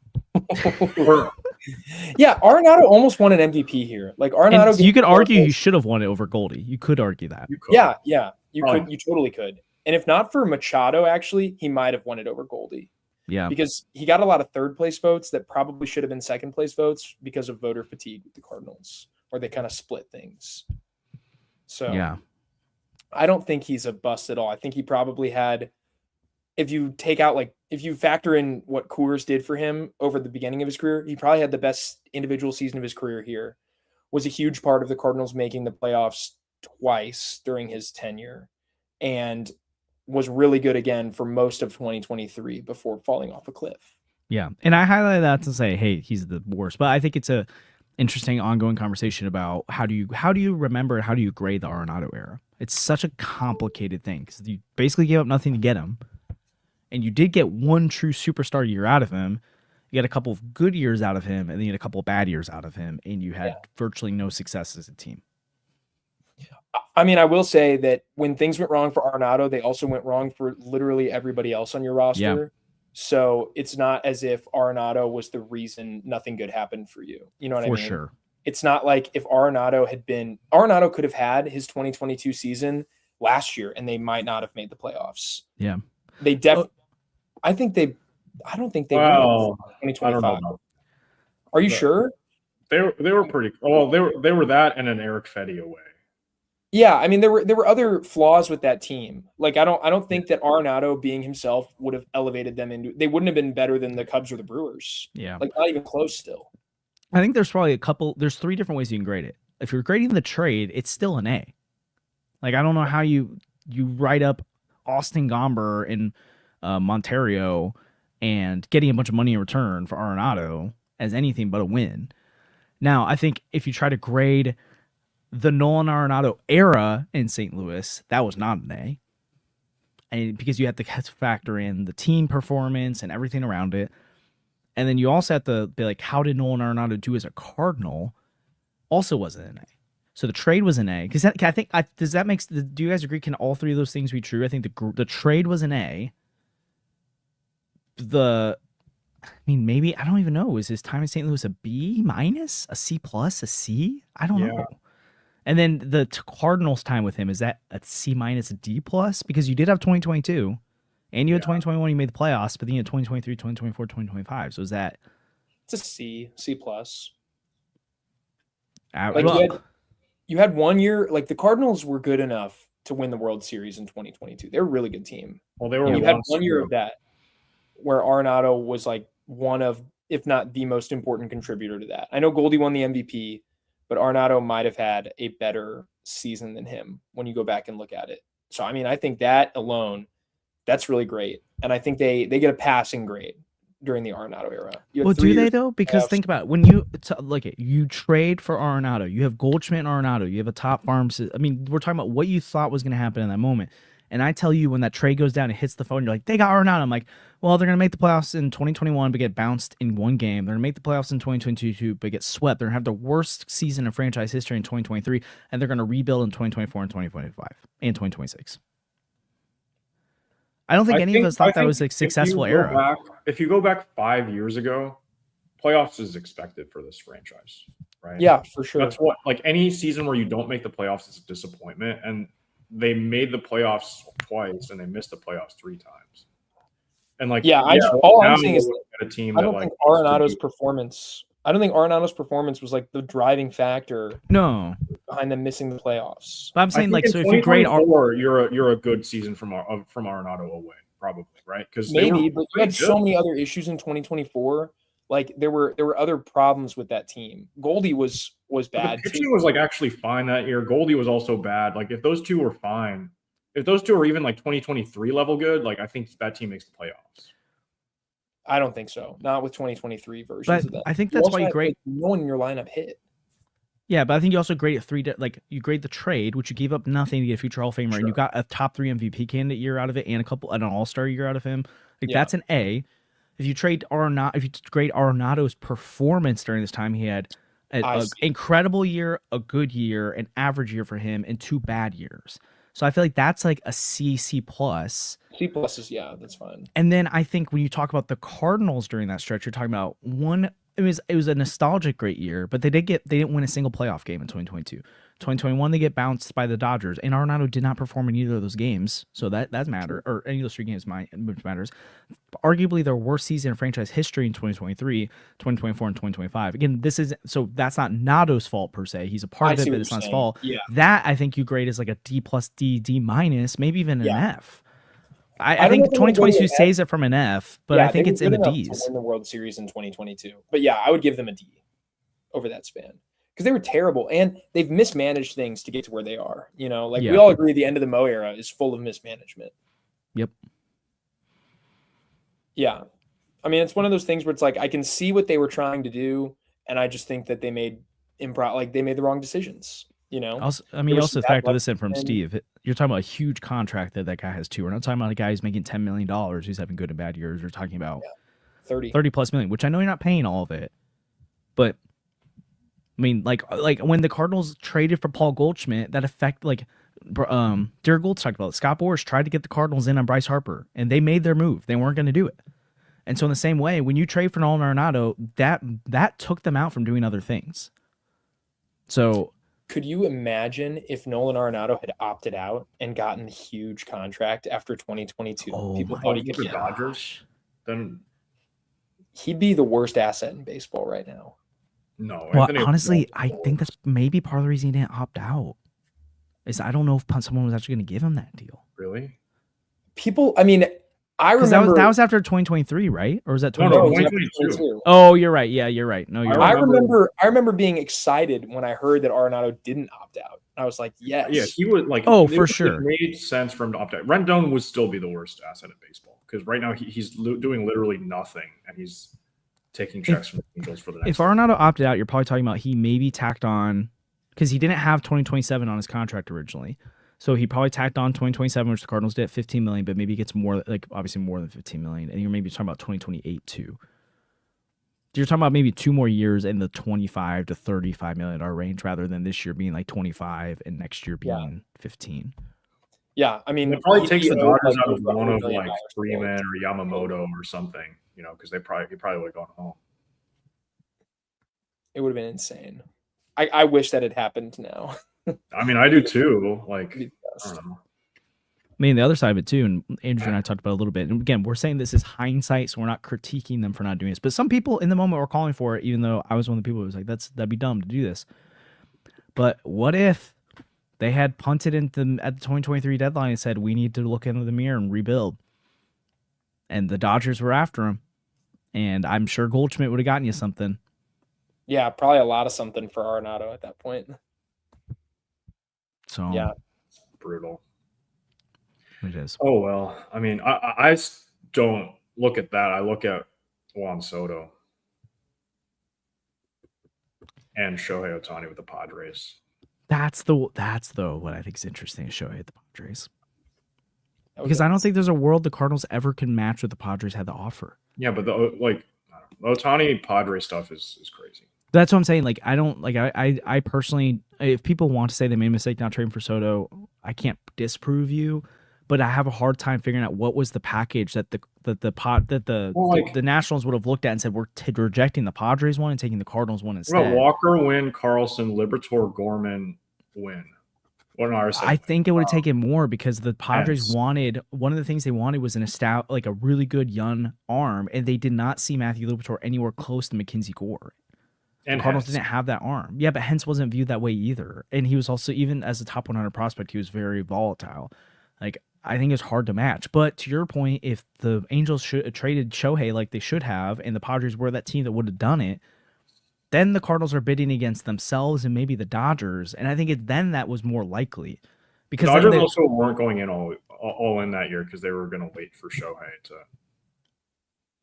Yeah, Arenado almost won an MVP here. Like Arenado, And you could argue he should have won it over Goldie. You could argue that. You could. Yeah, you totally could. And if not for Machado, actually, he might have won it over Goldie. Yeah, because he got a lot of third place votes that probably should have been second place votes because of voter fatigue with the Cardinals, or they kind of split things. So yeah, I don't think he's a bust at all. I think he probably had, if you factor in what Coors did for him over the beginning of his career, he probably had the best individual season of his career here. Was a huge part of the Cardinals making the playoffs twice during his tenure, and was really good again for most of 2023 before falling off a cliff. yeah. And I highlight that to say, hey, he's the worst. But I think it's a interesting ongoing conversation about how do you remember and how do you grade the Arenado era? It's such a complicated thing because you basically gave up nothing to get him, and you did get one true superstar year out of him. You got a couple of good years out of him, and then you had a couple of bad years out of him, and you had virtually no success as a team. I mean, I will say that when things went wrong for Arenado, they also went wrong for literally everybody else on your roster. Yeah. So it's not as if Arenado was the reason nothing good happened for you. You know what I mean? For sure. It's not like if Arenado could have had his 2022 season last year and they might not have made the playoffs. Yeah. They definitely, I don't think they will. 2025. Are you sure? They were pretty well. They were that and an Eric Fetty away. Yeah, I mean there were other flaws with that team. Like I don't think that Arenado being himself would have elevated them into. They wouldn't have been better than the Cubs or the Brewers. Yeah, like not even close. Still, I think there's probably there's three different ways you can grade it. If you're grading the trade, it's still an A. Like I don't know how you write up Austin Gomber in Monterio and getting a bunch of money in return for Arenado as anything but a win. Now I think if you try to grade the Nolan Arenado era in St. Louis, that was not an A. And because you have to factor in the team performance and everything around it. And then you also have to be like, how did Nolan Arenado do as a Cardinal? Also wasn't an A. So the trade was an A. Because I think, do you guys agree? Can all three of those things be true? I think the trade was an A. Maybe, I don't even know. Is his time in St. Louis a B minus, a C plus, a C? I don't know. And then the Cardinals time with him, is that a C minus, a D plus? Because you did have 2022, and you had 2021, you made the playoffs, but then you had 2023, 2024, 2025. So is that? It's a C plus. Like you had 1 year, like the Cardinals were good enough to win the World Series in 2022. They're a really good team. Well, they were. You had 1 year of that where Arenado was like one of, if not the most important contributor to that. I know Goldie won the MVP, but Arenado might have had a better season than him when you go back and look at it. So, I mean, I think that alone, that's really great. And I think they get a passing grade during the Arenado era. Well, do they though? Because think about it. When you look at you trade for Arenado, you have Goldschmidt and Arenado, you have a top farm. I mean, we're talking about what you thought was going to happen in that moment. And I tell you, when that trade goes down and hits the phone, you're like, they got Arenado. I'm like, well, they're going to make the playoffs in 2021, but get bounced in one game. They're going to make the playoffs in 2022, but get swept. They're going to have the worst season in franchise history in 2023, and they're going to rebuild in 2024 and 2025 and 2026. I don't think any of us thought that was a successful era. If you go back 5 years ago, playoffs is expected for this franchise, right? Yeah, for sure. That's what, like any season where you don't make the playoffs is a disappointment. And they made the playoffs twice and they missed the playoffs 3 times. And all I'm saying is a team I don't think Arenado's performance was like the driving factor. No, behind them missing the playoffs. But I'm saying, like, so if you grade you're a good season from Arenado away, probably, right? Because maybe, but you had so many other issues in 2024. Like there were other problems with that team. Goldie was bad. The pitching was like actually fine that year. Goldie was also bad. Like if those two were fine, if those two are even like 2023 level good, like I think that team makes the playoffs. I don't think so. Not with 2023 versions of that. I think that's why you grade. No one in your lineup hit. Yeah, but I think you also grade it you grade the trade, which you gave up nothing to get a future Hall of Famer, and you got a top 3 MVP candidate year out of it, and an All-Star year out of him. That's an A. If you grade Arenado's performance during this time, he had An incredible year, a good year, an average year for him, and 2 bad years. So I feel like that's like a C plus. C plus is, yeah, that's fine. And then I think when you talk about the Cardinals during that stretch, you're talking about one. It was a nostalgic great year, but they didn't win a single playoff game in 2022. 2021 they get bounced by the Dodgers, and Arenado did not perform in either of those games, so that matter, or any of those 3 games which matters. Arguably their worst season in franchise history in 2023, 2024, and 2025. Again, that's not Nado's fault per se. He's a part of it, but it's not his fault. Yeah. That I think you grade as like a D plus D minus, maybe even an F. I think 2022 saves it from an F, but I think it's in the D's. To win the World Series in 2022, but yeah, I would give them a D over that span because they were terrible and they've mismanaged things to get to where they are. You know, like we all agree, the end of the Mo era is full of mismanagement. Yep. Yeah, I mean, it's one of those things where it's like I can see what they were trying to do, and I just think that they made they made the wrong decisions. You know, you also factor this in from Steve. You're talking about a huge contract that guy has too. We're not talking about a guy who's making $10 million who's having good and bad years. We're talking about 30 plus million, which I know you're not paying all of it, but I mean, like when the Cardinals traded for Paul Goldschmidt, that affected Derek Gould talked about it. Scott Boras tried to get the Cardinals in on Bryce Harper, and they made their move. They weren't going to do it. And so in the same way, when you trade for Nolan Arenado, that took them out from doing other things. So could you imagine if Nolan Arenado had opted out and gotten the huge contract after 2022? People thought he could be Dodgers. Then he'd be the worst asset in baseball right now. No, well, honestly, I think that's maybe part of the reason he didn't opt out. Is I don't know if someone was actually going to give him that deal. Really? People, I mean, I remember that was after 2023, right? Or was that 2022? Oh, you're right. Yeah, you're right. No, you're right. I remember being excited when I heard that Arenado didn't opt out. I was like, yes. Yeah, he would like. Oh, for sure. It made sense for him to opt out. Rendon would still be the worst asset in baseball because right now he's doing literally nothing, and he's taking checks from the Angels for the next. If Arenado opted out, you're probably talking about he maybe tacked on because he didn't have 2027 on his contract originally. So he probably tacked on 2027, which the Cardinals did at $15 million, but maybe he gets more, like obviously more than $15 million. And you're maybe talking about 2028 too. You're talking about maybe 2 more years in the $25 to $35 million range, rather than this year being like 25 and next year being 15. Yeah, I mean, it probably takes the Dodgers out of one of like Freeman or Yamamoto or something, you know, because he probably would have gone home. It would have been insane. I wish that had happened now. I mean, I do too. Like, I don't know. I mean, the other side of it too, and Andrew and I talked about it a little bit. And again, we're saying this is hindsight, so we're not critiquing them for not doing this. But some people in the moment were calling for it, even though I was one of the people who was like, that'd be dumb to do this. But what if they had punted at the 2023 deadline and said, we need to look into the mirror and rebuild? And the Dodgers were after him. And I'm sure Goldschmidt would have gotten you something. Yeah, probably a lot of something for Arenado at that point. So yeah, it's brutal. It is. Oh well, I mean, I don't look at that. I look at Juan Soto and Shohei Ohtani with the Padres. That's the what I think is interesting is Shohei at the Padres. Because I don't think there's a world the Cardinals ever can match what the Padres had to offer. Yeah, but the Ohtani Padre stuff is crazy. That's what I'm saying. Like, I don't like. I personally, if people want to say they made a mistake not trading for Soto, I can't disprove you, but I have a hard time figuring out what was the package that the Nationals would have looked at and said we're rejecting the Padres one and taking the Cardinals one instead. What about Walker, Wynn, Carlson, Liberatore, Gorman, Wynn? I think it would have taken more because the Padres wanted one of the things they wanted was a really good young arm, and they did not see Matthew Liberatore anywhere close to Mackenzie Gore. And Cardinals didn't have that arm. Yeah, but Hentz wasn't viewed that way either. And he was also, even as a top 100 prospect, he was very volatile. Like, I think it's hard to match. But to your point, if the Angels should have traded Shohei like they should have, and the Padres were that team that would have done it, then the Cardinals are bidding against themselves and maybe the Dodgers. And I think then that was more likely. Because the Dodgers also weren't going in all in that year because they were going to wait for Shohei to.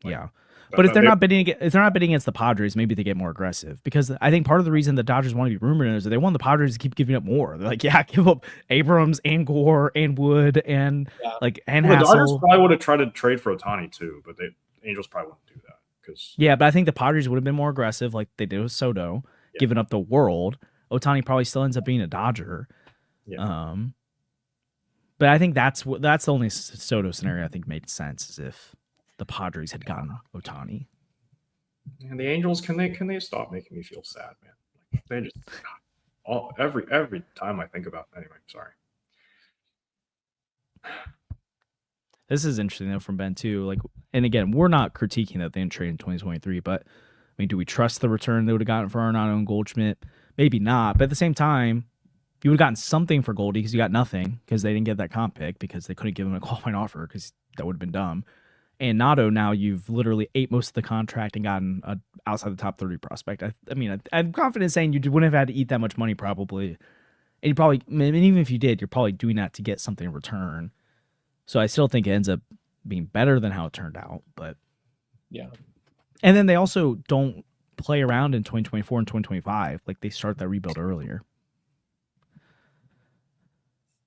Yeah. But if they're not bidding against the Padres, maybe they get more aggressive. Because I think part of the reason the Dodgers want to be rumored is that they want the Padres to keep giving up more. They're like, yeah, give up Abrams and Gore and Wood and the Dodgers probably would have tried to trade for Ohtani too, but the Angels probably wouldn't do that. Yeah, but I think the Padres would have been more aggressive, like they did with Soto. giving up the world, Ohtani probably still ends up being a Dodger. Yeah. But I think that's the only Soto scenario I think made sense, is if the Padres had gotten Ohtani. And the Angels, can they stop making me feel sad, man? Like, they just every time I think about it. Anyway, sorry. This is interesting though from Ben too. Like, and again, we're not critiquing that they didn't trade in 2023, but I mean, do we trust the return they would have gotten for Arenado and Goldschmidt? Maybe not. But at the same time, you would have gotten something for Goldie because you got nothing because they didn't get that comp pick because they couldn't give him a qualifying offer because that would have been dumb. And Nato, now you've literally ate most of the contract and gotten a outside the top 30 prospect. I mean, I'm confident saying you wouldn't have had to eat that much money probably. And you probably, I mean, even if you did, you're probably doing that to get something in return. So I still think it ends up being better than how it turned out. But yeah. And then they also don't play around in 2024 and 2025. Like, they start that rebuild earlier.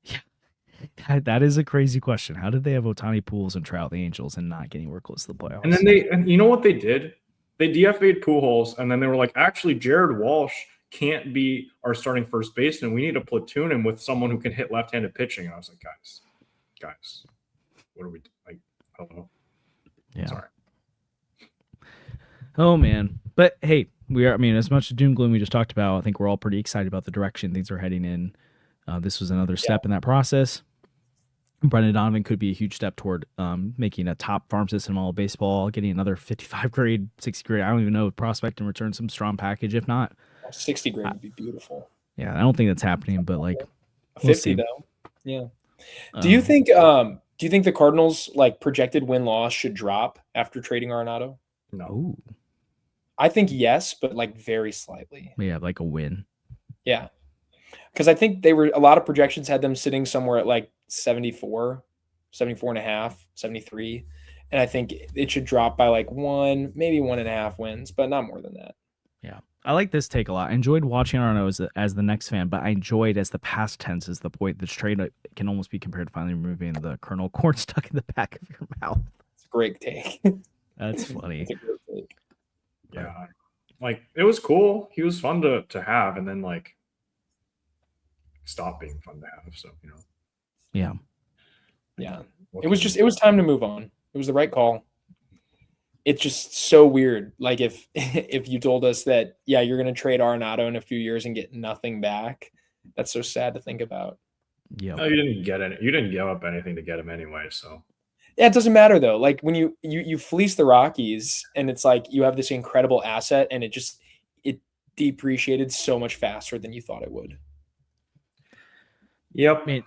Yeah. That is a crazy question. How did they have Ohtani, Pujols, and Trout, the Angels, and not get anywhere close to the playoffs? And then and you know what they did? They DFA'd Pujols, and then they were like, actually, Jared Walsh can't be our starting first baseman. We need to platoon him with someone who can hit left-handed pitching. And I was like, guys, what are we like? Hello. Yeah. Sorry. Oh man, but hey, we are. I mean, as much as doom gloom we just talked about, I think we're all pretty excited about the direction things are heading in. This was another step in that process. Brendan Donovan could be a huge step toward making a top farm system in all of baseball, getting another 55 grade, 60 grade. I don't even know, prospect, and return some strong package. If not, 60 grade would be beautiful. Yeah, I don't think that's happening, but like 50 though. Yeah. Do you think the Cardinals like projected win-loss should drop after trading Arenado? No. Ooh. I think yes, but like very slightly. Yeah, like a win. Yeah. Because I think a lot of projections had them sitting somewhere at like 74 and a half, 73. And I think it should drop by like maybe 1.5 wins, but not more than that. Yeah. I like this take a lot. I enjoyed watching Arenado as the next fan, but I enjoyed as the past tense is the point. This trade can almost be compared to finally removing the kernel corn stuck in the back of your mouth. It's a great take. That's funny. It's a great take. Yeah. Like, it was cool. He was fun to have, and then like stop being fun to have. So, you know. Yeah. Yeah. It was time to move on. It was the right call. It's just so weird. Like if you told us that, yeah, you're going to trade Arenado in a few years and get nothing back, that's so sad to think about. Yeah. No, you didn't get it. You didn't give up anything to get him anyway. So yeah, it doesn't matter though. Like when you fleece the Rockies and it's like you have this incredible asset and it depreciated so much faster than you thought it would. Yep. I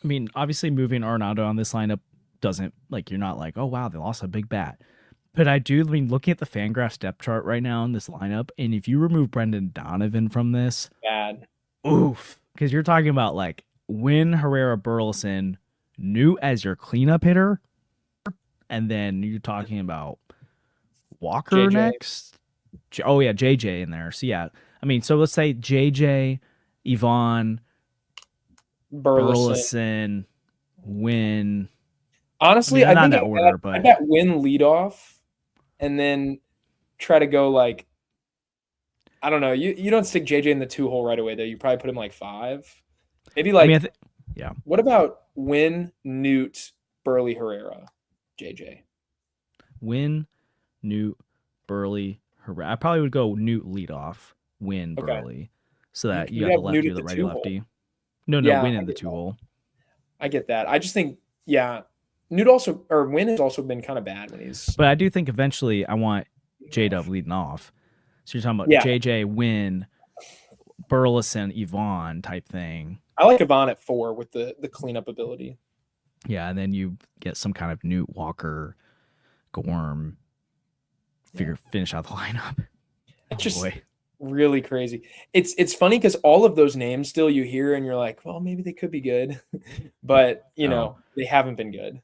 mean, obviously moving Arenado on this lineup doesn't, like, you're not like, oh wow, they lost a big bat. But looking at the Fangraphs depth chart right now in this lineup, and if you remove Brendan Donovan from this, bad. Oof. Because you're talking about like Wynn, Herrera, Burleson, Newt as your cleanup hitter, and then you're talking about Walker JJ. next. Oh yeah, JJ in there. So yeah, I mean, so let's say JJ, Yvonne, Burleson, Wynn. Honestly, I mean, I think not in that order, but I got Wynn leadoff, and then try to go like, I don't know. You don't stick JJ in the 2-hole right away though. You probably put him like 5, maybe like. I mean, yeah. What about Wynn, Newt, Burley, Herrera, JJ? Wynn, Newt, Burley, Herrera. I probably would go Newt leadoff, Wynn, Burley, so that you got the lefty or the righty lefty. No, Wynn in the 2-hole. I get that. I just think, yeah, Wynn has also been kind of bad when he's. But I do think eventually I want J-Dub leading off. So you're talking about JJ, Wynn, Burleson, Yvonne type thing. I like Yvonne at 4 with the cleanup ability. Yeah, and then you get some kind of Newt, Walker, Gorm, finish out the lineup. It's just really crazy. It's funny because all of those names still you hear and you're like, well, maybe they could be good, but you know they haven't been good.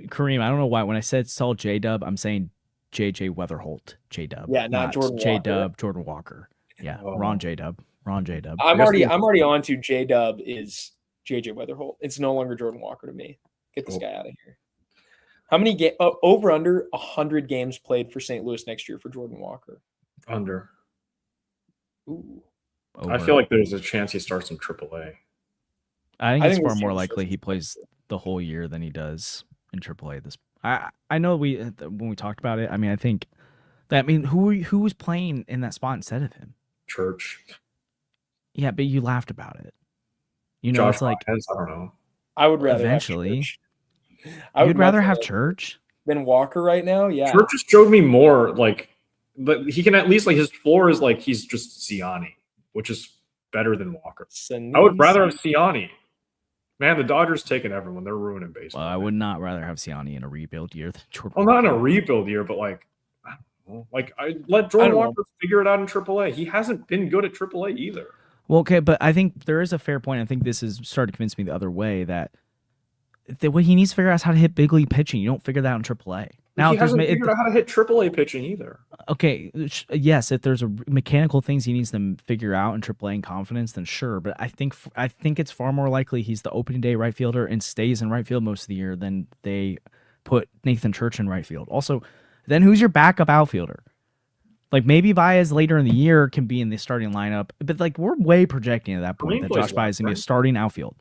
Kareem, I don't know why when I saw J-Dub, I'm saying JJ Weatherholt, J-Dub. Yeah, not Jordan J-Dub, Jordan Walker. Yeah, Ron J-Dub. I'm already on to J-Dub is JJ Weatherholt. It's no longer Jordan Walker to me. Get this guy out of here. How many over under 100 games played for St. Louis next year for Jordan Walker? Under. Ooh. I feel like there's a chance he starts in AAA. I think I it's think far this more team likely starts he in plays the whole year than he does in AAA. I know when we talked about it. I mean, I think that who was playing in that spot instead of him? Church. Yeah, but you laughed about it. You know, Josh it's like Baez, I don't know. I would rather eventually have Church. I would you'd rather much have Church. than Walker right now. Yeah. Church just showed me more like, but he can at least like his floor is like he's just Siani, which is better than Walker. I would rather have Siani. Man, the Dodgers taking everyone. They're ruining baseball. Well, I would not rather have Siani in a rebuild year than Jordan. Well, not in a rebuild year, but like, I don't know. Like I let Jordan Walker figure it out in AAA. He hasn't been good at AAA either. Well, okay, but I think there is a fair point. I think this is starting to convince me the other way that what he needs to figure out is how to hit big league pitching. You don't figure that out in AAA. Now, he hasn't figured out how to hit AAA pitching either. Okay, yes, if there's a mechanical things he needs to figure out in AAA and confidence, then sure. But I think it's far more likely he's the opening day right fielder and stays in right field most of the year than they put Nathan Church in right field. Also, then who's your backup outfielder? Like maybe Baez later in the year can be in the starting lineup, but like we're way projecting at that point that Josh Baez is going to be a starting outfield.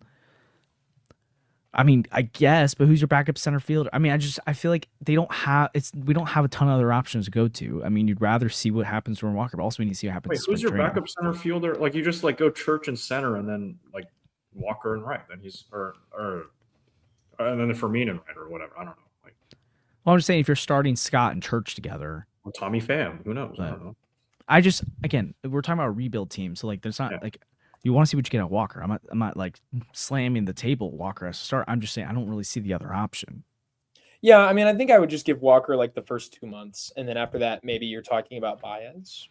I mean, I guess, but who's your backup center fielder? I mean, I feel like we don't have a ton of other options to go to. I mean, you'd rather see what happens to Walker, but also we need to see what happens. Wait, who's your backup center fielder? Like you just like go Church and center, and then like Walker and right. Then he's and then the Fermin and right or whatever. I don't know. Like, well, I'm just saying if you're starting Scott and Church together, or Tommy Pham, who knows? I don't know. Again, we're talking about a rebuild team, so like there's not like. You want to see what you get at Walker. I'm not like slamming the table Walker as a start. I'm just saying I don't really see the other option. Yeah, I mean, I think I would just give Walker like the first 2 months, and then after that, maybe you're talking about Baez.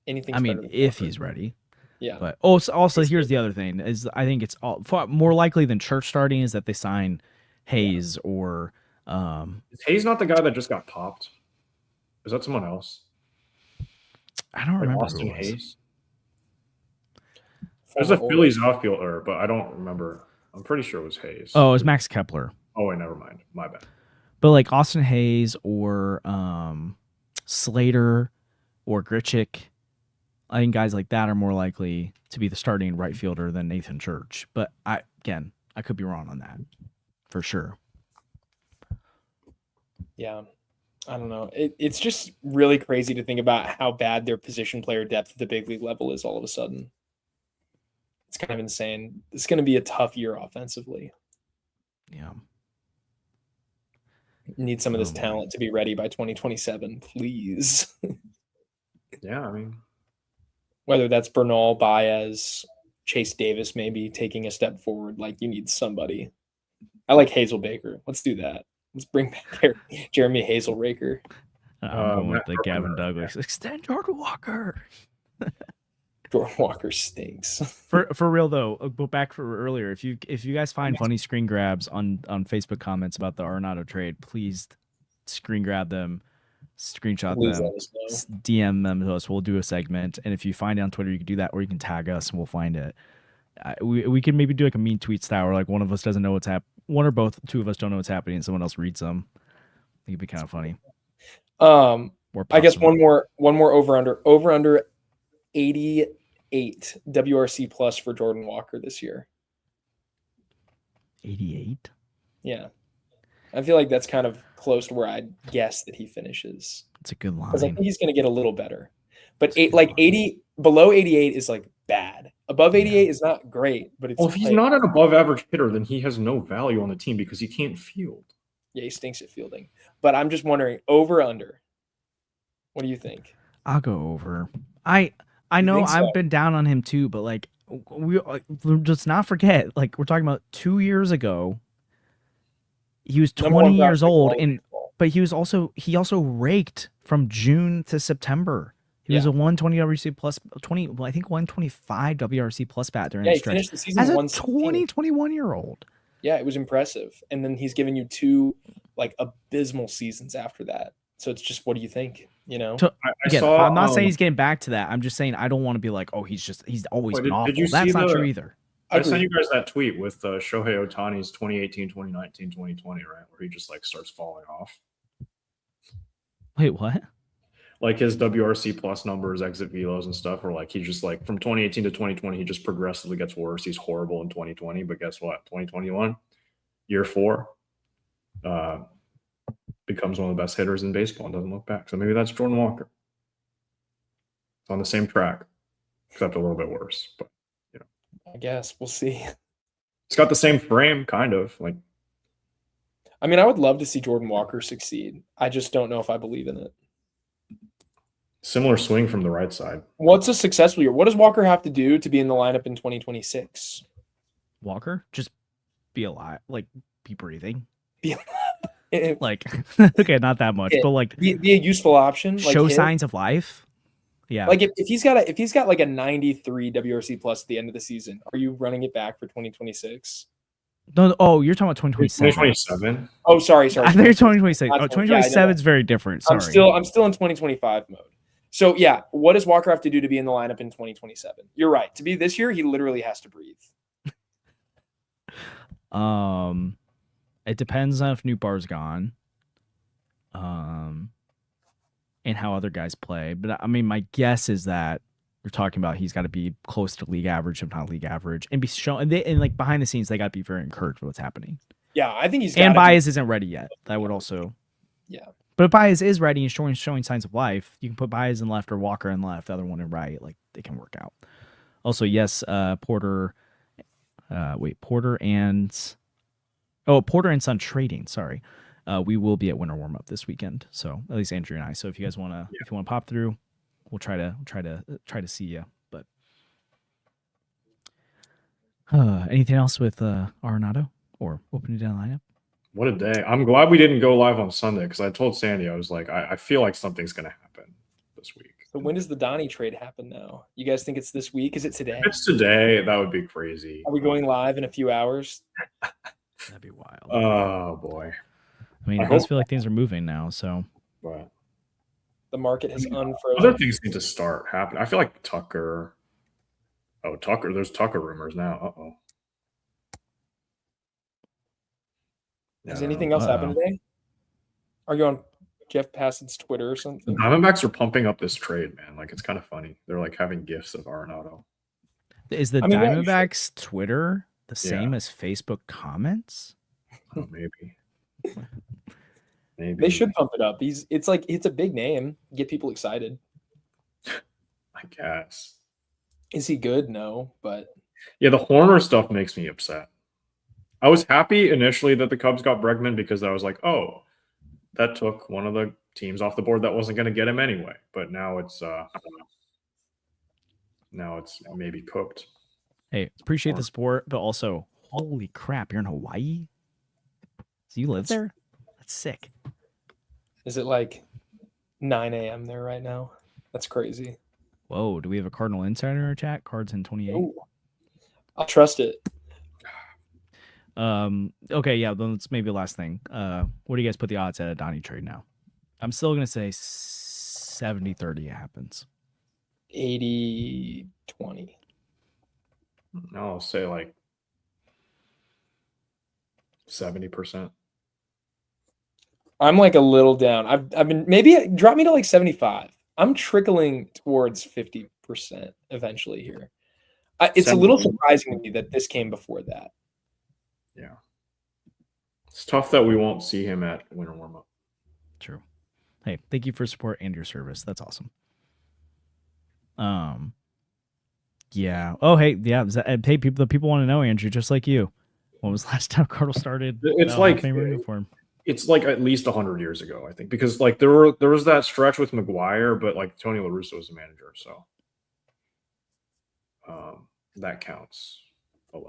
Anything? I mean, if he's ready. Yeah. But also here's the other thing: is I think it's all far more likely than Church starting is that they sign Hayes or. Is Hayes not the guy that just got popped? Is that someone else? I don't remember Austin who it was. Hayes. There's a Phillies outfielder, but I don't remember. I'm pretty sure it was Hayes. Oh, it was Max Kepler. Oh, wait, never mind. My bad. But like Austin Hayes or Slater or Grichuk, I think guys like that are more likely to be the starting right fielder than Nathan Church. But I could be wrong on that for sure. Yeah. I don't know. It's just really crazy to think about how bad their position player depth at the big league level is all of a sudden. It's kind of insane. It's going to be a tough year offensively. Yeah. Need some of this talent to be ready by 2027, please. Yeah, I mean. Whether that's Bernal, Baez, Chase Davis maybe taking a step forward, like you need somebody. I like Hazel Baker. Let's do that. Let's bring back Jeremy Hazelraker. I'm going with the Gavin Douglas. Extend Jordan Walker. Jordan Walker stinks. For real though, go back for earlier. If you guys find funny screen grabs on Facebook comments about the Arenado trade, please screen grab them, screenshot them, DM them to us. We'll do a segment, and if you find it on Twitter, you can do that, or you can tag us and we'll find it. We can maybe do like a mean tweet style, where like one of us doesn't know what's happening, one or both, two of us don't know what's happening, and someone else reads them. I think it'd be kind of funny. I guess one more over under 88 WRC plus for Jordan Walker this year. 88? Yeah. I feel like that's kind of close to where I'd guess that he finishes. It's a good line. Because I think he's going to get a little better. But 80 below 88 is like bad. Above 88 is not great, but it's if he's not an above average hitter, then he has no value on the team because he can't field. Yeah, he stinks at fielding. But I'm just wondering, over under. What do you think? I'll go over. I know I've been down on him too, but like let's not forget, like we're talking about 2 years ago. He was 20 years old, but he also raked from June to September. He was a 120 WRC plus 20. Well, I think 125 WRC plus bat during the stretch. Finished the season as a 21-year-old. Yeah, it was impressive. And then he's given you two like abysmal seasons after that. So it's just, what do you think? You know, I'm not saying he's getting back to that. I'm just saying I don't want to be like, oh, he's always been awful. That's not true either. I sent you guys that tweet with Shohei Ohtani's 2018, 2019, 2020, right? Where he just like starts falling off. Wait, what? like his WRC plus numbers, exit velos and stuff are like, he just like from 2018 to 2020, he just progressively gets worse. He's horrible in 2020, but guess what? 2021, year 4, becomes one of the best hitters in baseball and doesn't look back. So maybe that's Jordan Walker. It's on the same track, except a little bit worse. But I guess we'll see. It's got the same frame, kind of. Like, I mean, I would love to see Jordan Walker succeed. I just don't know if I believe in it. Similar swing from the right side. What's a successful year? What does Walker have to do to be in the lineup in 2026? Walker, just be alive, like be breathing. Be like, okay, not that much, but like be a useful option. Show like signs of life. Yeah. Like if he's got like a 93 WRC plus at the end of the season, are you running it back for 2026? No, oh, you're talking about 2027. 2027. Oh, sorry. I think you're 2026. Oh, 2027 is very different. Sorry. I'm still in 2025 mode. So yeah, what does Walker have to do to be in the lineup in 2027? You're right. To be this year, he literally has to breathe. It depends on if New Bar's gone. And how other guys play. But I mean, my guess is that you're talking about he's got to be close to league average, if not league average, and be shown. And like behind the scenes, they got to be very encouraged with what's happening. Yeah, I think he's. And Baez isn't ready yet. That would also. Yeah. But if Baez is ready and showing signs of life, you can put Baez in left or Walker in left, the other one in right. Like they can work out. Also, yes, Porter. Porter and Son trading. Sorry. We will be at winter warm up this weekend. So at least Andrew and I. So if you guys want to, if you want to pop through, we'll try to see you. But anything else with Arenado or opening down lineup? What a day! I'm glad we didn't go live on Sunday because I told Sandy I was like, I feel like something's gonna happen this week. So when does the Donnie trade happen now? You guys think it's this week? Is it today? If it's today, that would be crazy. Are we going live in a few hours? That'd be wild. Oh boy. I mean, it does feel like things are moving now, so. But the market has unfrozen. Other things need to start happening. I feel like Tucker. Oh, Tucker. There's Tucker rumors now. Uh-oh. Has anything else happened today? Are you on Jeff Passan's Twitter or something? The Diamondbacks are pumping up this trade, man. Like, it's kind of funny. They're like having gifts of Arenado. Is the Diamondbacks Twitter the same as Facebook comments? Oh, maybe. Maybe they should pump it up. It's a big name. Get people excited. I guess. Is he good? No, but yeah, the Horner stuff makes me upset. I was happy initially that the Cubs got Bregman because I was like, oh, that took one of the teams off the board that wasn't going to get him anyway. But now it's maybe cooked. Hey, appreciate the support, but also, holy crap, you're in Hawaii? So you live there? That's sick. Is it like 9 a.m. there right now? That's crazy. Whoa, do we have a Cardinal insider in our chat? Cards in 28. Ooh, I'll trust it. Okay, yeah, then let's maybe last thing. What do you guys put the odds at a Donnie trade now? I'm still going to say 70-30 it happens. 80-20. I'll say like 70%. I'm like a little down. I've been maybe drop me to like 75. I'm trickling towards 50% eventually here. It's 70. A little surprising to me that this came before that. Yeah. It's tough that we won't see him at winter warm-up. True. Hey, thank you for support and your service. That's awesome. Yeah. Oh, hey, yeah. Hey, people want to know, Andrew, just like you. When was the last time Cardinals started? It's like uniform. It's like at least 100 years ago, I think, because like there was that stretch with McGuire, but like Tony La Russa was the manager, so that counts.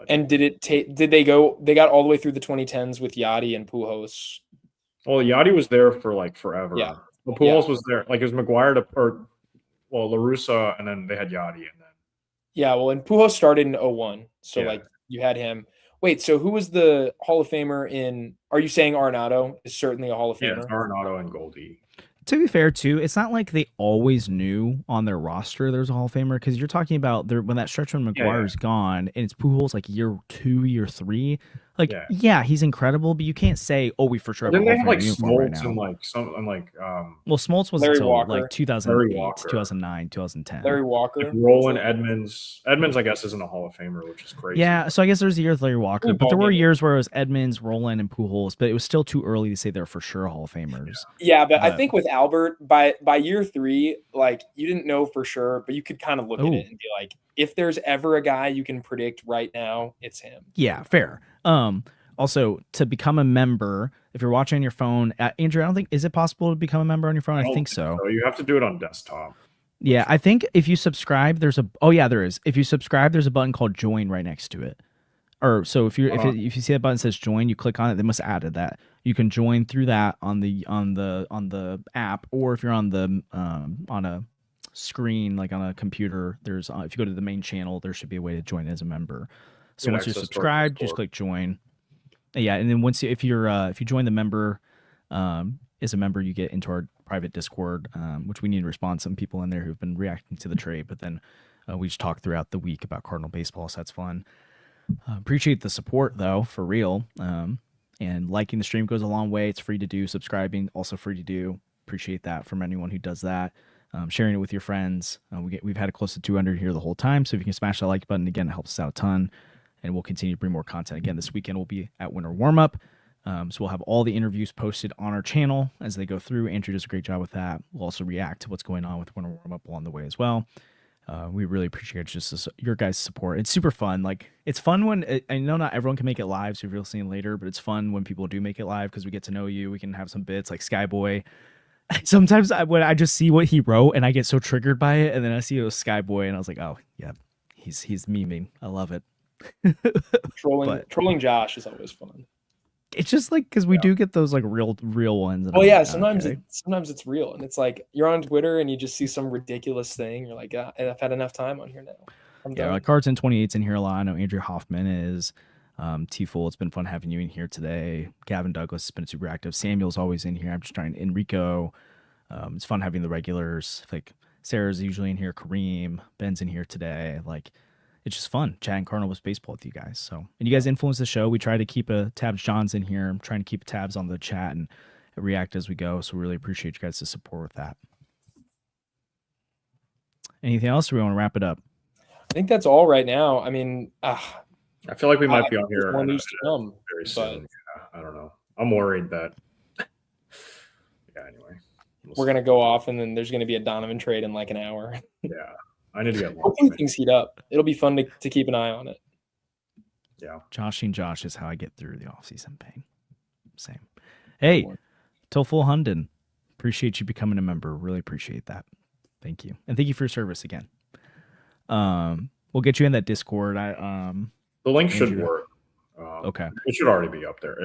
And did they got all the way through the 2010s with Yachty and Pujols? Well, Yachty was there for like forever. Yeah. Well, Pujols was there. Like it was McGuire La Russa, and then they had Yachty, and then. Yeah, well, and Pujols started in 01, so like you had him. Wait, so who was the Hall of Famer in? Are you saying Arenado is certainly a Hall of Famer? Yeah, Arenado and Goldie. To be fair, too, it's not like they always knew on their roster there's a Hall of Famer, because you're talking about when that stretch when McGuire's gone and it's Pujols like year 2, year 3. Like, yeah, he's incredible, but you can't say, "Oh, we for sure have a Didn't Hall they of have Fame like uniform right Smoltz now." and like some and like Well, Smoltz was Larry until Walker. like Larry 2008, Walker. 2009, 2010. Larry Walker. Roland Edmonds. Edmonds, I guess, isn't a Hall of Famer, which is crazy. Yeah, so I guess there's a year with Larry Walker, but there were Maybe. years where it was Edmonds, Roland, and Pujols, but it was still too early to say they're for sure Hall of Famers. Yeah, but I think with Albert, by year 3, like you didn't know for sure, but you could kind of look at it and be like, if there's ever a guy you can predict right now, it's him. Yeah, fair. Also, to become a member, if you're watching on your phone, Andrew, I don't think, is it possible to become a member on your phone? I think so. You have to do it on desktop. Yeah, I think if you subscribe, there is. If you subscribe, there's a button called join right next to it. Or so if you see that button that says join, you click on it. They must have added that. You can join through that on the app, or if you're on the on a screen like on a computer, there's if you go to the main channel, there should be a way to join as a member. So once you're subscribed, just click join. Yeah, and then if you join the member as a member, you get into our private Discord, which we need to respond to some people in there who've been reacting to the trade. But then we just talk throughout the week about Cardinal baseball, so that's fun. Appreciate the support though, for real. And liking the stream goes a long way. It's free to do. Subscribing also free to do. Appreciate that from anyone who does that. Sharing it with your friends. We've had it close to 200 here the whole time. So if you can smash that like button again, it helps us out a ton. And we'll continue to bring more content. Again, this weekend we'll be at Winter Warm-Up. So we'll have all the interviews posted on our channel as they go through. Andrew does a great job with that. We'll also react to what's going on with Winter Warm-Up along the way as well. We really appreciate just your guys' support. It's super fun. Like, it's fun when I know not everyone can make it live, so if you'll see it later, but it's fun when people do make it live because we get to know you. We can have some bits like Skyboy. Sometimes when I just see what he wrote and I get so triggered by it, and then I see it was Skyboy and I was like, oh yeah, he's memeing. I love it. Trolling Josh is always fun. It's just like because we do get those like real ones. Oh yeah, sometimes it's real, and it's like you're on Twitter and you just see some ridiculous thing. You're like, I've had enough time on here now. Like Cards in 28's in here a lot. I know Andrew Hoffman is. T-Full, it's been fun having you in here today. Gavin Douglas has been super active. Samuel's always in here. I'm just trying. Enrico. It's fun having the regulars. Like Sarah's usually in here. Kareem, Ben's in here today. Like, it's just fun chatting Cardinals baseball with you guys. So, and you guys influence the show. We try to keep tabs. John's in here. I'm trying to keep tabs on the chat and react as we go. So we really appreciate you guys' support with that. Anything else? Or we want to wrap it up? I think that's all right now. I mean, I feel like we might be on here more news to come, very soon. Yeah, I don't know. I'm worried that. Yeah. Anyway, we're gonna go off, and then there's gonna be a Donovan trade in like an hour. Yeah, I need to get. Hopefully things heat up. It'll be fun to keep an eye on it. Yeah, Joshing Josh is how I get through the offseason pain. Same. Hey, Toful Hunden, appreciate you becoming a member. Really appreciate that. Thank you, and thank you for your service again. We'll get you in that Discord. The link should work. Okay. It should already be up there.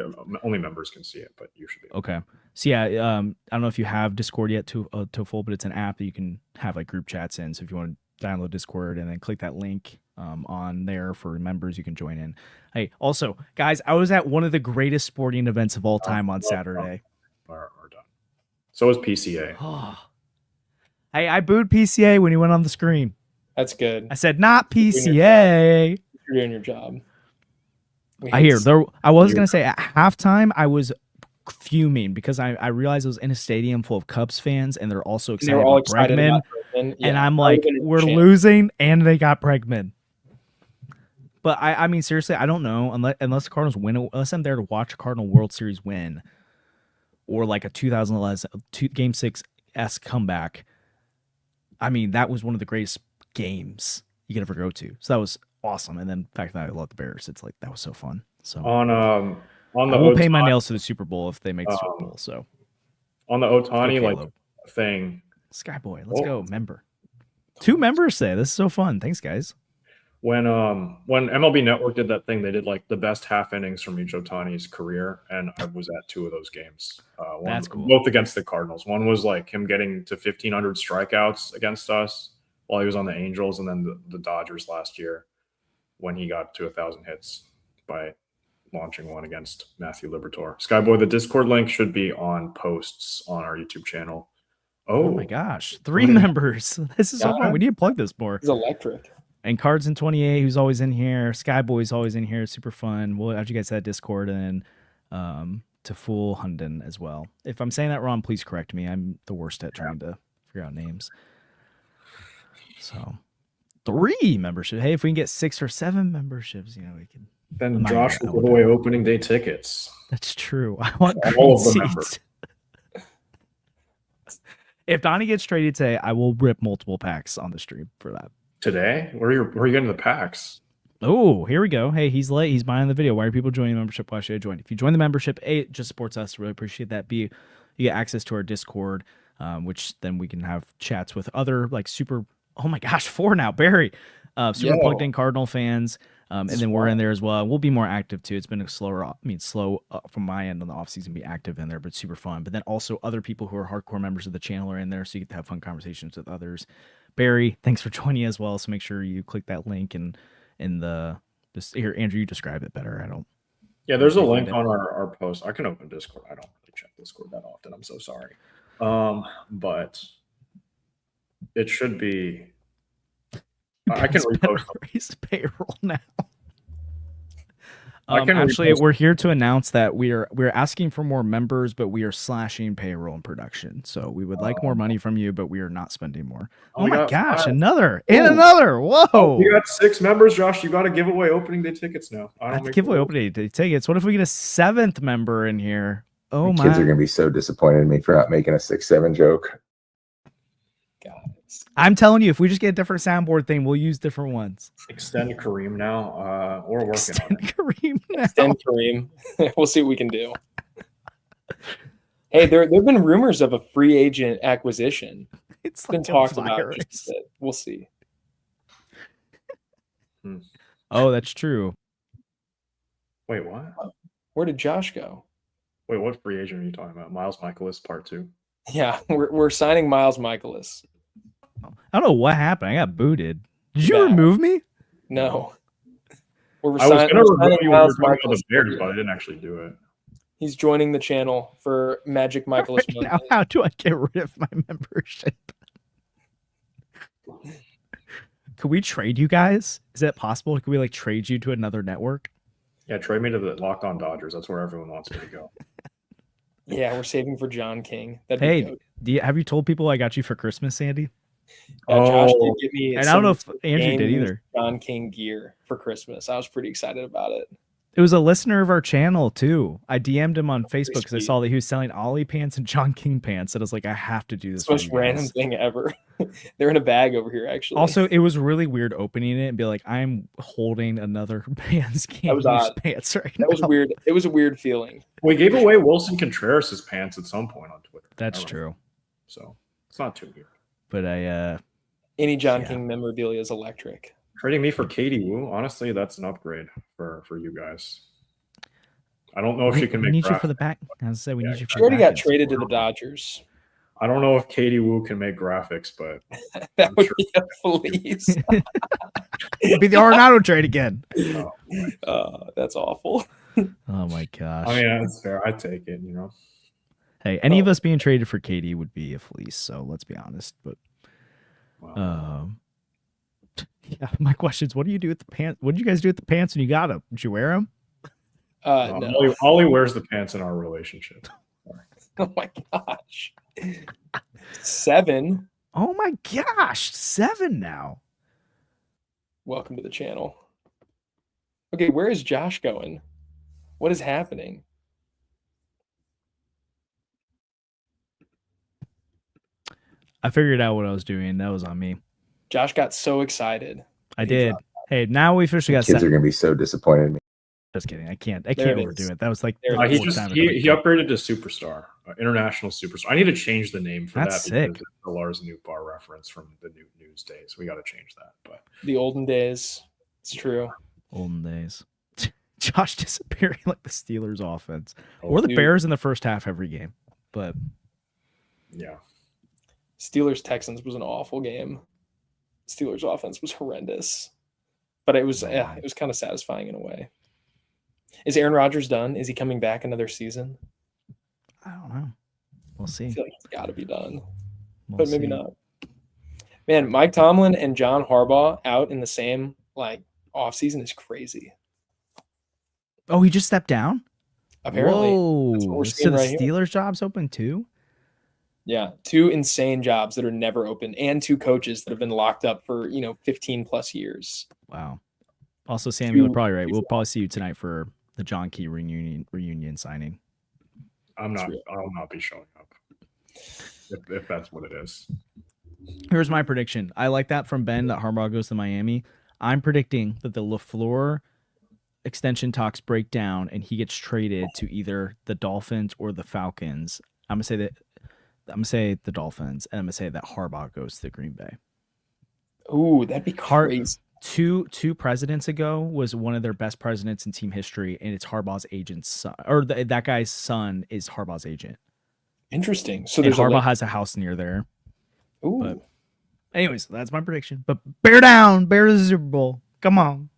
Only members can see it, but you should be. Okay. So yeah, I don't know if you have Discord yet, Toful, but it's an app that you can have like group chats in. So if you want to download Discord and then click that link on there for members, you can join in. Hey, also, guys, I was at one of the greatest sporting events of all time on Saturday. We're done. So was PCA. Hey, I booed PCA when he went on the screen. That's good. I said, not PCA. You're doing your job. I hear there. I was gonna say at halftime I was fuming because I realized I was in a stadium full of Cubs fans and they're also excited about Bregman. Yeah, and I'm like, we're losing and they got Bregman. But I mean seriously, I don't know unless the Cardinals win, unless I'm there to watch a Cardinal World Series win, or like a 2011 Game 6 comeback. I mean, that was one of the greatest games you could ever go to. So that was awesome. And then the fact that I love the Bears, it's like that was so fun. So on the I will pay my nails to the Super Bowl if they make the Super Bowl. So on the Ohtani thing, Skyboy, let's go. Member. 2 members say this is so fun. Thanks, guys. When MLB Network did that thing, they did like the best half innings from each Ohtani's career, and I was at 2 of those games. That's cool. Both against the Cardinals. One was like him getting to 1,500 strikeouts against us while he was on the Angels, and then the Dodgers last year when he got to 1,000 hits by launching one against Matthew Liberatore. Skyboy, the Discord link should be on posts on our YouTube channel. Oh my gosh, 3 members. This is so fun. We need to plug this more. It's electric. And Cards in 28, who's always in here. Skyboy's always in here. Super fun. We'll have you guys that Discord, and to Fool Hunden as well. If I'm saying that wrong, please correct me. I'm the worst at trying to figure out names. So 3 membership. Hey, if we can get 6 or 7 memberships, we can. Then Josh will give away opening day tickets. That's true. I want all of green the members. seats. If Donnie gets traded today, I will rip multiple packs on the stream for that. Today? Where are you getting the packs? Oh, here we go. Hey, he's late. He's buying the video. Why are people joining the membership? Why should I join? If you join the membership, A, it just supports us. Really appreciate that. B, you get access to our Discord, which then we can have chats with other super. Oh my gosh, 4 now, Barry. Super plugged in Cardinal fans. And then we're in there as well. We'll be more active too. It's been slow from my end on the off season, be active in there, but super fun. But then also other people who are hardcore members of the channel are in there, so you get to have fun conversations with others. Barry, thanks for joining as well. So make sure you click that link and in the here, Andrew, you describe it better. I don't. Yeah, there's a link on our post. I can open Discord. I don't really check Discord that often. I'm so sorry. But it should be. I can repost. Raise payroll now. Actually, we're here to announce that we're asking for more members, but we are slashing payroll and production. So we would like more money from you, but we are not spending more. Oh my gosh, 5. Another. Whoa. We got 6 members, Josh. You got to give away opening day tickets now. I have to give away opening day tickets. What if we get a 7th member in here? Oh my. Kids are going to be so disappointed in me for not making a 6-7 joke. I'm telling you, if we just get a different soundboard thing, we'll use different ones. Extend Kareem now. We're working on it. Extend Kareem. We'll see what we can do. Hey, there have been rumors of a free agent acquisition. It's been talked about. We'll see. Oh, that's true. Wait, what? Where did Josh go? Wait, what free agent are you talking about? Miles Michaelis, part 2. Yeah, we're signing Miles Michaelis. I don't know what happened. I got booted. Did you remove me? No. I was going to remove you when we were talking about the Bears, but I didn't actually do it. He's joining the channel for Magic Michaelis. Right now, how do I get rid of my membership? Could we trade you guys? Is that possible? Could we trade you to another network? Yeah, trade me to the Locked On Dodgers. That's where everyone wants me to go. Yeah, we're saving for John King. Hey, have you told people I got you for Christmas, Sandy? Josh did give me, and I don't know if Andrew did either. John King gear for Christmas. I was pretty excited about it. It was a listener of our channel too. I DM'd him on Facebook because I saw that he was selling Ollie pants and John King pants. And I was like, I have to do this. It's the most random thing ever. They're in a bag over here, actually. Also, it was really weird opening it and be like, I'm holding another man's pants right now. That was weird. It was a weird feeling. We gave away Wilson Contreras' pants at some point on Twitter. That's true. So it's not too weird. But any John King memorabilia is electric. Trading me for Katie Wu, honestly, that's an upgrade for you guys. I don't know if she can make. We need you for the back. I was say we need you. She already got traded to the Dodgers. I don't know if Katie Wu can make graphics, but that would be a fleece. It'd be the Arenado trade again. That's awful. Oh my gosh. I mean, that's fair. I take it. Hey, any of us being traded for Katie would be a fleece. So let's be honest. But yeah, my question is, what do you do with the pants? What did you guys do with the pants when you got them? Did you wear them? No. Ollie wears the pants in our relationship. Oh my gosh. 7. Oh my gosh. 7 now. Welcome to the channel. Okay, where is Josh going? What is happening? I figured out what I was doing. That was on me. Josh got so excited. I did. Hey, now we officially got. Kids are gonna be so disappointed in me. Just kidding. I can't overdo it. That was like he upgraded to superstar, international superstar. I need to change the name for That's that sick. Because it's the Lars Nootbaar reference from the new news days. We got to change that. But the olden days, it's true. Olden days. Josh disappearing like the Steelers offense or the Bears in the first half every game. But yeah, Steelers Texans was an awful game. Steelers offense was horrendous, but it was kind of satisfying in a way. Is Aaron Rodgers done? Is he coming back another season? I don't know. We'll see. I feel like he's got to be done, but maybe not. Man, Mike Tomlin and John Harbaugh out in the same offseason is crazy. Oh, he just stepped down? Apparently. Whoa. That's what we're So seeing the right here. Steelers job's open too? Yeah, 2 insane jobs that are never open, and 2 coaches that have been locked up for 15 plus years. Wow. Also, Sam, you're probably right. We'll probably see you tonight for the John Key reunion signing. I'll not be showing up if that's what it is. Here's my prediction. I like that from Ben that Harbaugh goes to Miami. I'm predicting that the LaFleur extension talks break down and he gets traded to either the Dolphins or the Falcons. I'm gonna say the Dolphins, and I'm gonna say that Harbaugh goes to Green Bay. Ooh, that'd be crazy. Two presidents ago was one of their best presidents in team history, and it's Harbaugh's agent's son, or that guy's son is Harbaugh's agent. Interesting. So there's Harbaugh has a house near there. Ooh. But anyways, that's my prediction. But bear down, bear the Super Bowl. Come on.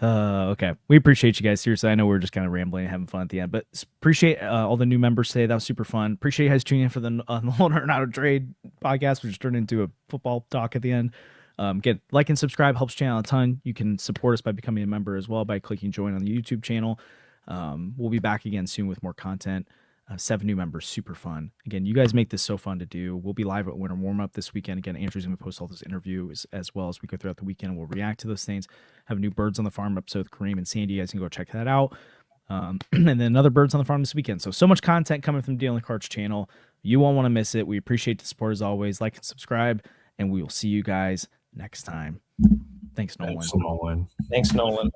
Okay. We appreciate you guys. Seriously, I know we're just kind of rambling and having fun at the end, but appreciate all the new members today. That was super fun. Appreciate you guys tuning in for the Nolan Arenado Trade podcast, which turned into a football talk at the end. Again, like and subscribe helps channel a ton. You can support us by becoming a member as well by clicking join on the YouTube channel. We'll be back again soon with more content. 7 new members, super fun. Again, you guys make this so fun to do. We'll be live at Winter Warm-Up this weekend. Again, Andrew's going to post all those interviews as well as we go throughout the weekend. We'll react to those things. Have a new Birds on the Farm episode with Kareem and Sandy. You guys can go check that out. And then another Birds on the Farm this weekend. So much content coming from the Dealing Cards channel. You won't want to miss it. We appreciate the support as always. Like and subscribe, and we will see you guys next time. Thanks, Nolan. Thanks, Nolan. Thanks, Nolan.